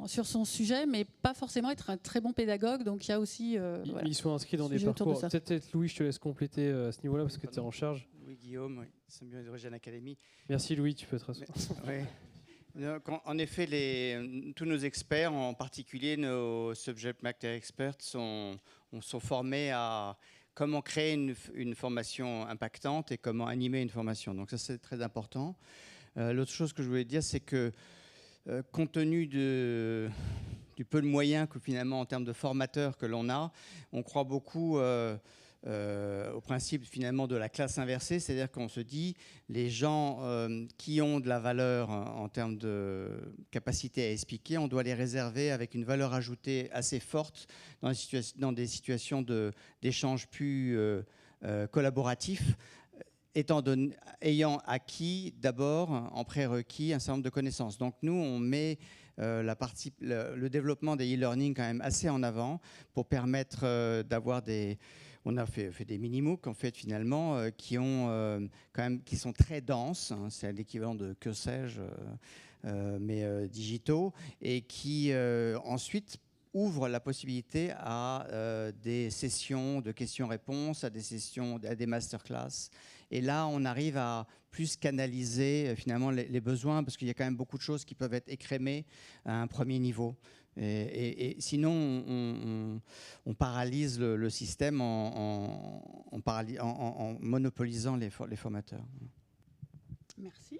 sur son sujet, mais pas forcément être un très bon pédagogue. Donc, il y a aussi... Ils sont inscrits dans des parcours. Peut-être, Louis, je te laisse compléter à ce niveau-là, parce que tu es en charge. Oui, Louis Guillaume, oui, Symbio Hydrogène Academy. Merci Louis, tu peux te rasseoir. Oui. Donc, en effet, tous nos experts, en particulier nos subject matter experts, sont formés à comment créer une formation impactante et comment animer une formation. Donc ça, c'est très important. L'autre chose que je voulais dire, c'est que compte tenu du peu de moyens que finalement, en termes de formateurs que l'on a, on croit beaucoup au principe finalement de la classe inversée, c'est-à-dire qu'on se dit les gens qui ont de la valeur en termes de capacité à expliquer, on doit les réserver avec une valeur ajoutée assez forte dans des situations d'échange plus collaboratif, ayant acquis d'abord en prérequis un certain nombre de connaissances. Donc nous, on met le développement des e-learning quand même assez en avant pour permettre d'avoir des... On a fait des mini-MOOC en fait finalement qui sont très denses, hein, c'est l'équivalent de que sais-je, mais digitaux, et qui ensuite ouvrent la possibilité à des sessions de questions-réponses, à des masterclass. Et là, on arrive à plus canaliser finalement les besoins, parce qu'il y a quand même beaucoup de choses qui peuvent être écrémées à un premier niveau. Et sinon, on paralyse le système en monopolisant les formateurs. Merci.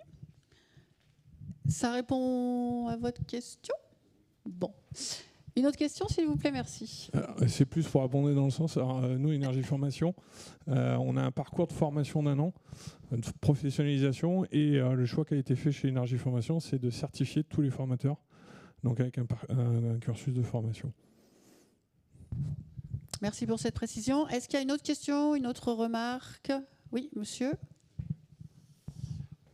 Ça répond à votre question? Bon. Une autre question, s'il vous plaît, merci. C'est plus pour abonder dans le sens, alors, nous, Énergie Formation, on a un parcours de formation d'1 an, de professionnalisation, et le choix qui a été fait chez Énergie Formation, c'est de certifier tous les formateurs, donc avec un cursus de formation. Merci pour cette précision. Est-ce qu'il y a une autre question, une autre remarque? Oui, monsieur.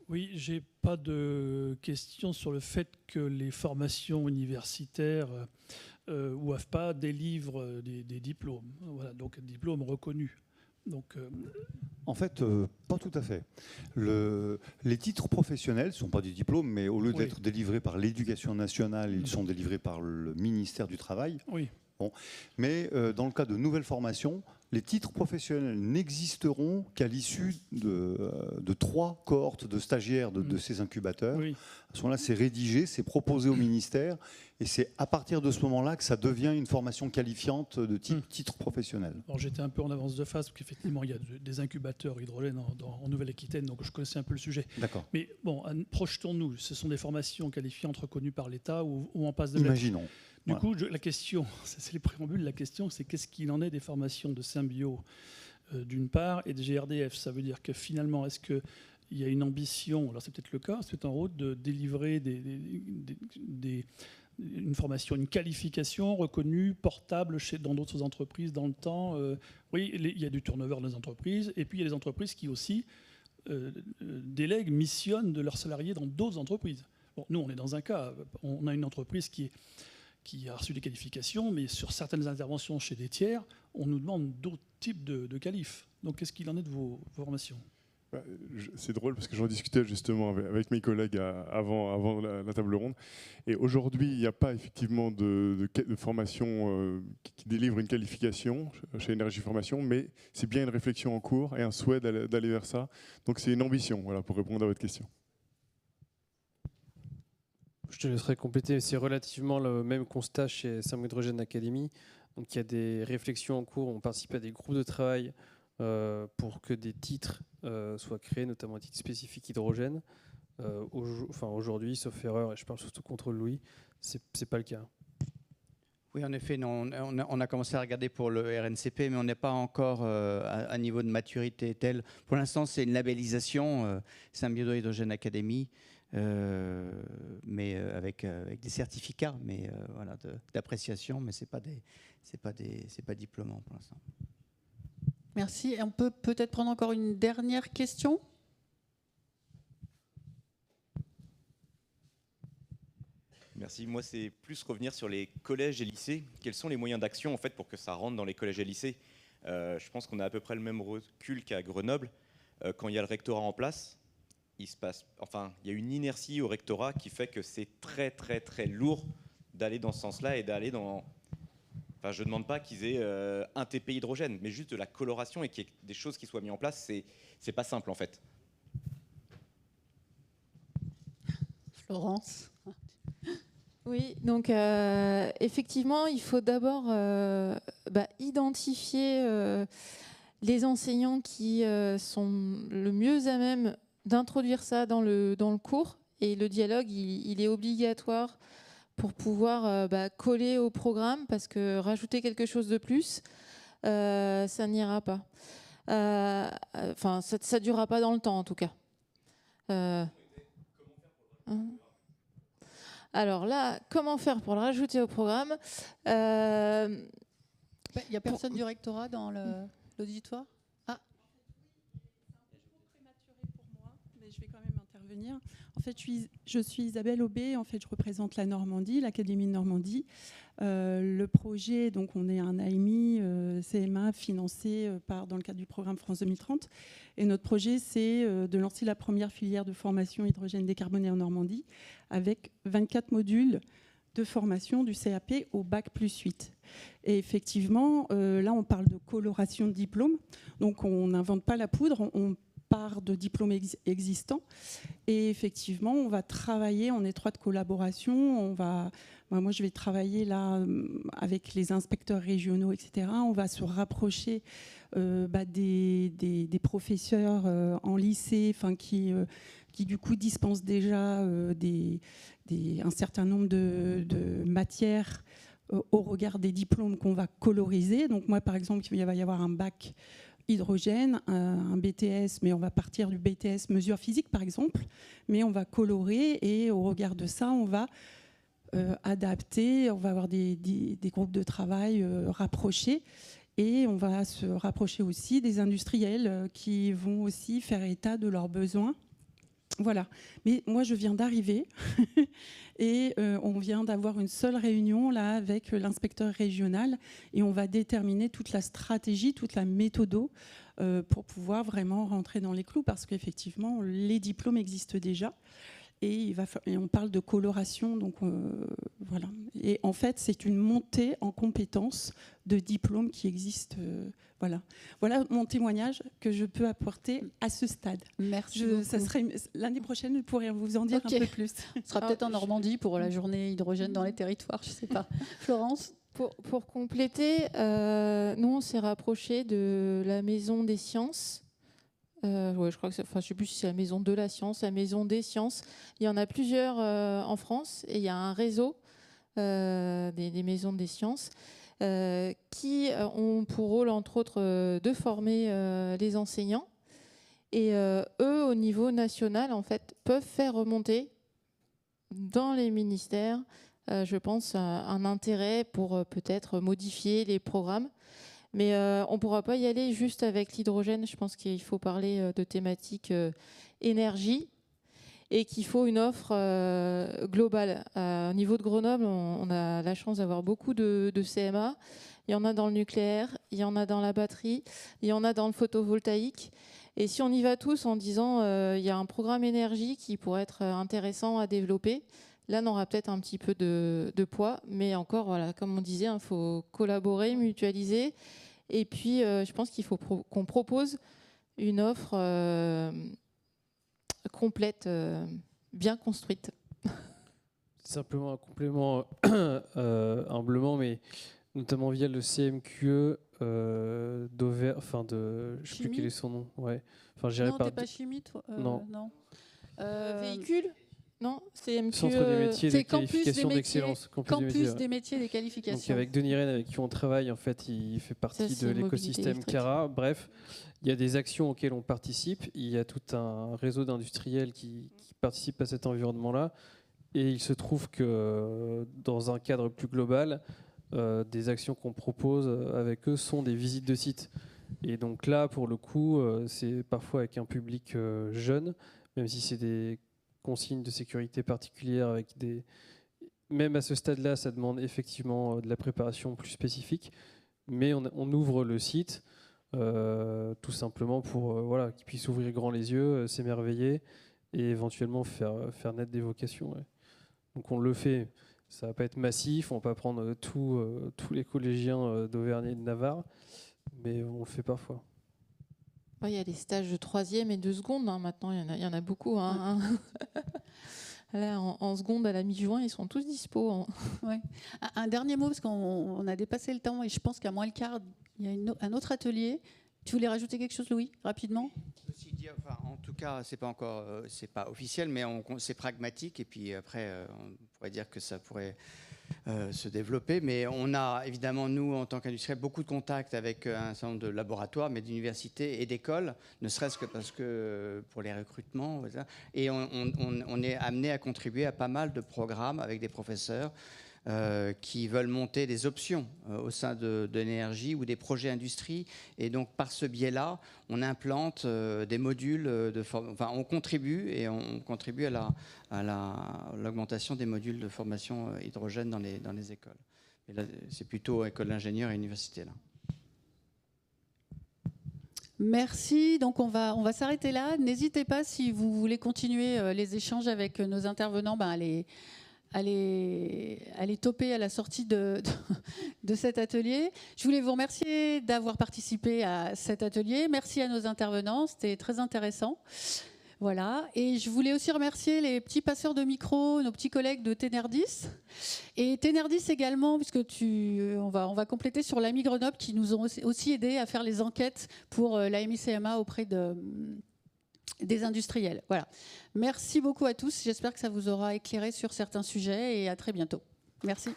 Oui, j'ai pas de question sur le fait que les formations universitaires ou AFPA délivrent des diplômes. Voilà, donc un diplôme reconnu. Donc, en fait, pas tout à fait. Les titres professionnels ne sont pas des diplômes, mais au lieu d'être délivrés par l'Éducation nationale, ils sont délivrés par le ministère du Travail. Oui. Bon. Mais dans le cas de nouvelles formations, les titres professionnels n'existeront qu'à l'issue de 3 cohortes de stagiaires de ces incubateurs. Oui. À ce moment-là, c'est rédigé, c'est proposé au ministère, et c'est à partir de ce moment-là que ça devient une formation qualifiante de type titre professionnel. Alors j'étais un peu en avance de phase, parce qu'effectivement, il y a des incubateurs hydrogène en Nouvelle-Aquitaine, donc je connaissais un peu le sujet. D'accord. Mais bon, projetons-nous, ce sont des formations qualifiantes reconnues par l'État ou en passe de l'être. Imaginons. Du coup, la question, c'est les préambules, la question, c'est qu'est-ce qu'il en est des formations de Symbio d'une part et de GRDF? Ça veut dire que finalement, est-ce qu'il y a une ambition, alors c'est peut-être le cas, c'est en route de délivrer une formation, une qualification reconnue, portable dans d'autres entreprises dans le temps. Oui, il y a du turnover dans les entreprises, et puis il y a des entreprises qui aussi délèguent, missionnent de leurs salariés dans d'autres entreprises. Bon, nous, on est dans un cas, on a une entreprise qui a reçu des qualifications, mais sur certaines interventions chez des tiers, on nous demande d'autres types de qualifs. Donc, qu'est-ce qu'il en est de vos formations? C'est drôle parce que j'en discutais justement avec mes collègues avant la table ronde. Et aujourd'hui, il n'y a pas effectivement de formation qui délivre une qualification chez Énergie Formation, mais c'est bien une réflexion en cours et un souhait d'aller vers ça. Donc, c'est une ambition, voilà, pour répondre à votre question. Je te laisserai compléter. C'est relativement le même constat chez Symbio Hydrogène Academy. Donc il y a des réflexions en cours. On participe à des groupes de travail pour que des titres soient créés, notamment un titre spécifique hydrogène. Aujourd'hui, sauf erreur, et je parle surtout contre Louis, c'est pas le cas. Oui, en effet, on a commencé à regarder pour le RNCP, mais on n'est pas encore à niveau de maturité tel. Pour l'instant, c'est une labellisation, Symbio Hydrogène Academy. Mais avec des certificats, mais voilà, d'appréciation, mais c'est pas diplômant pour l'instant. Merci. Et on peut peut-être prendre encore une dernière question. Merci. Moi, c'est plus revenir sur les collèges et lycées. Quels sont les moyens d'action en fait pour que ça rentre dans les collèges et lycées? Je pense qu'on a à peu près le même recul qu'à Grenoble. Quand il y a le rectorat en place, il y a une inertie au rectorat qui fait que c'est très très très lourd d'aller dans ce sens-là et d'aller dans Enfin, je ne demande pas qu'ils aient un TP hydrogène, mais juste de la coloration et qu'il y ait des choses qui soient mises en place, c'est pas simple en fait. Florence. Oui, donc effectivement, il faut d'abord identifier les enseignants qui sont le mieux à même d'introduire ça dans le cours. Et le dialogue, il est obligatoire pour pouvoir coller au programme, parce que rajouter quelque chose de plus, ça n'ira pas. Enfin, ça ne durera pas dans le temps, en tout cas. Alors là, comment faire pour le rajouter au programme? Il n'y a personne du rectorat dans l'auditoire? C'est un peu prématuré pour moi, mais je vais quand même intervenir. En fait, je suis Isabelle Aubé. En fait, je représente la Normandie, l'Académie de Normandie. Le projet, donc on est un AMI CMA financé dans le cadre du programme France 2030. Et notre projet, c'est de lancer la première filière de formation hydrogène décarboné en Normandie avec 24 modules de formation du CAP au bac plus 8. Et effectivement, là, on parle de coloration de diplômes. Donc, on n'invente pas la poudre, on part de diplômes existants. Et effectivement, on va travailler en étroite collaboration. Moi, je vais travailler là avec les inspecteurs régionaux, etc. On va se rapprocher des professeurs en lycée, qui du coup dispensent déjà un certain nombre de matières au regard des diplômes qu'on va coloriser. Donc moi, par exemple, il va y avoir un bac hydrogène, un BTS, mais on va partir du BTS mesure physique, par exemple, mais on va colorer et au regard de ça, on va adapter, on va avoir des groupes de travail rapprochés. Et on va se rapprocher aussi des industriels qui vont aussi faire état de leurs besoins. Voilà. Mais moi, je viens d'arriver et on vient d'avoir une seule réunion là avec l'inspecteur régional et on va déterminer toute la stratégie, toute la méthode pour pouvoir vraiment rentrer dans les clous, parce qu'effectivement, les diplômes existent déjà. Et on parle de coloration, donc voilà. Et en fait, c'est une montée en compétences de diplômes qui existent. Voilà mon témoignage que je peux apporter à ce stade. Merci. L'année prochaine, je pourrais vous en dire un peu plus. Ce sera peut-être en Normandie pour la journée hydrogène dans les territoires, je ne sais pas. Florence? Pour compléter, nous, on s'est rapproché de la Maison des Sciences. Je crois que je ne sais plus si c'est la Maison de la Science, la Maison des Sciences. Il y en a plusieurs en France et il y a un réseau des Maisons des Sciences qui ont pour rôle, entre autres, de former les enseignants. Et eux, au niveau national, en fait, peuvent faire remonter dans les ministères, je pense, un intérêt pour peut-être modifier les programmes. Mais on ne pourra pas y aller juste avec l'hydrogène. Je pense qu'il faut parler de thématiques énergie et qu'il faut une offre globale. Au niveau de Grenoble, on a la chance d'avoir beaucoup de CMA. Il y en a dans le nucléaire, il y en a dans la batterie, il y en a dans le photovoltaïque. Et si on y va tous en disant il y a un programme énergie qui pourrait être intéressant à développer, là, on aura peut-être un petit peu de poids. Mais encore, voilà, comme on disait, il faut collaborer, mutualiser. Et puis, je pense qu'il faut qu'on propose une offre complète, bien construite. Simplement un complément humblement, mais notamment via le CMQE d'Auvergne, enfin je ne sais plus quel est son nom. Ouais. Enfin, non, t'es pas chimie, toi non. Véhicule. Non, CMQE, Centre des métiers de qualification d'excellence. Campus des métiers des qualifications. Donc avec Denis Rennes, avec qui on travaille, en fait, il fait partie de l'écosystème Cara. Bref, il y a des actions auxquelles on participe. Il y a tout un réseau d'industriels qui participent à cet environnement-là. Et il se trouve que dans un cadre plus global, des actions qu'on propose avec eux sont des visites de sites. Et donc là, pour le coup, c'est parfois avec un public jeune, même si c'est des consignes de sécurité particulières avec même à ce stade-là, ça demande effectivement de la préparation plus spécifique, mais on ouvre le site tout simplement pour qu'ils puissent ouvrir grand les yeux, s'émerveiller et éventuellement faire naître des vocations. Ouais. Donc on le fait Ça va pas être massif, on va pas prendre tous les collégiens d'Auvergne et de Navarre, mais on le fait parfois. Il y a les stages de 3e et de seconde, hein, maintenant, il y en a beaucoup. Hein. Là, en seconde, à la mi-juin, ils sont tous dispo. Hein. Ouais. Un dernier mot, parce qu'on a dépassé le temps, et je pense qu'à moins le quart, il y a un autre atelier. Tu voulais rajouter quelque chose, Louis, rapidement? En tout cas, c'est pas encore, c'est pas officiel, mais c'est pragmatique. Et puis après, on pourrait dire que ça pourrait se développer. Mais on a évidemment, nous, en tant qu'industriels, beaucoup de contacts avec un certain nombre de laboratoires, mais d'universités et d'écoles, ne serait-ce que parce que pour les recrutements. Voilà. Et on est amené à contribuer à pas mal de programmes avec des professeurs qui veulent monter des options au sein de l'énergie ou des projets industrie. Et donc, par ce biais-là, on implante des modules on contribue à l'augmentation des modules de formation hydrogène dans les écoles. Et là, c'est plutôt école d'ingénieurs et université, là. Merci. Donc on va s'arrêter là. N'hésitez pas, si vous voulez continuer les échanges avec nos intervenants, à les toper à la sortie de cet atelier. Je voulais vous remercier d'avoir participé à cet atelier. Merci à nos intervenants, c'était très intéressant. Voilà. Et je voulais aussi remercier les petits passeurs de micro, nos petits collègues de Tenerdis. Et Tenerdis également, puisque on va compléter sur l'AMI Grenoble, qui nous ont aussi aidés à faire les enquêtes pour l'AMI CMA auprès des industriels. Voilà. Merci beaucoup à tous. J'espère que ça vous aura éclairé sur certains sujets et à très bientôt. Merci.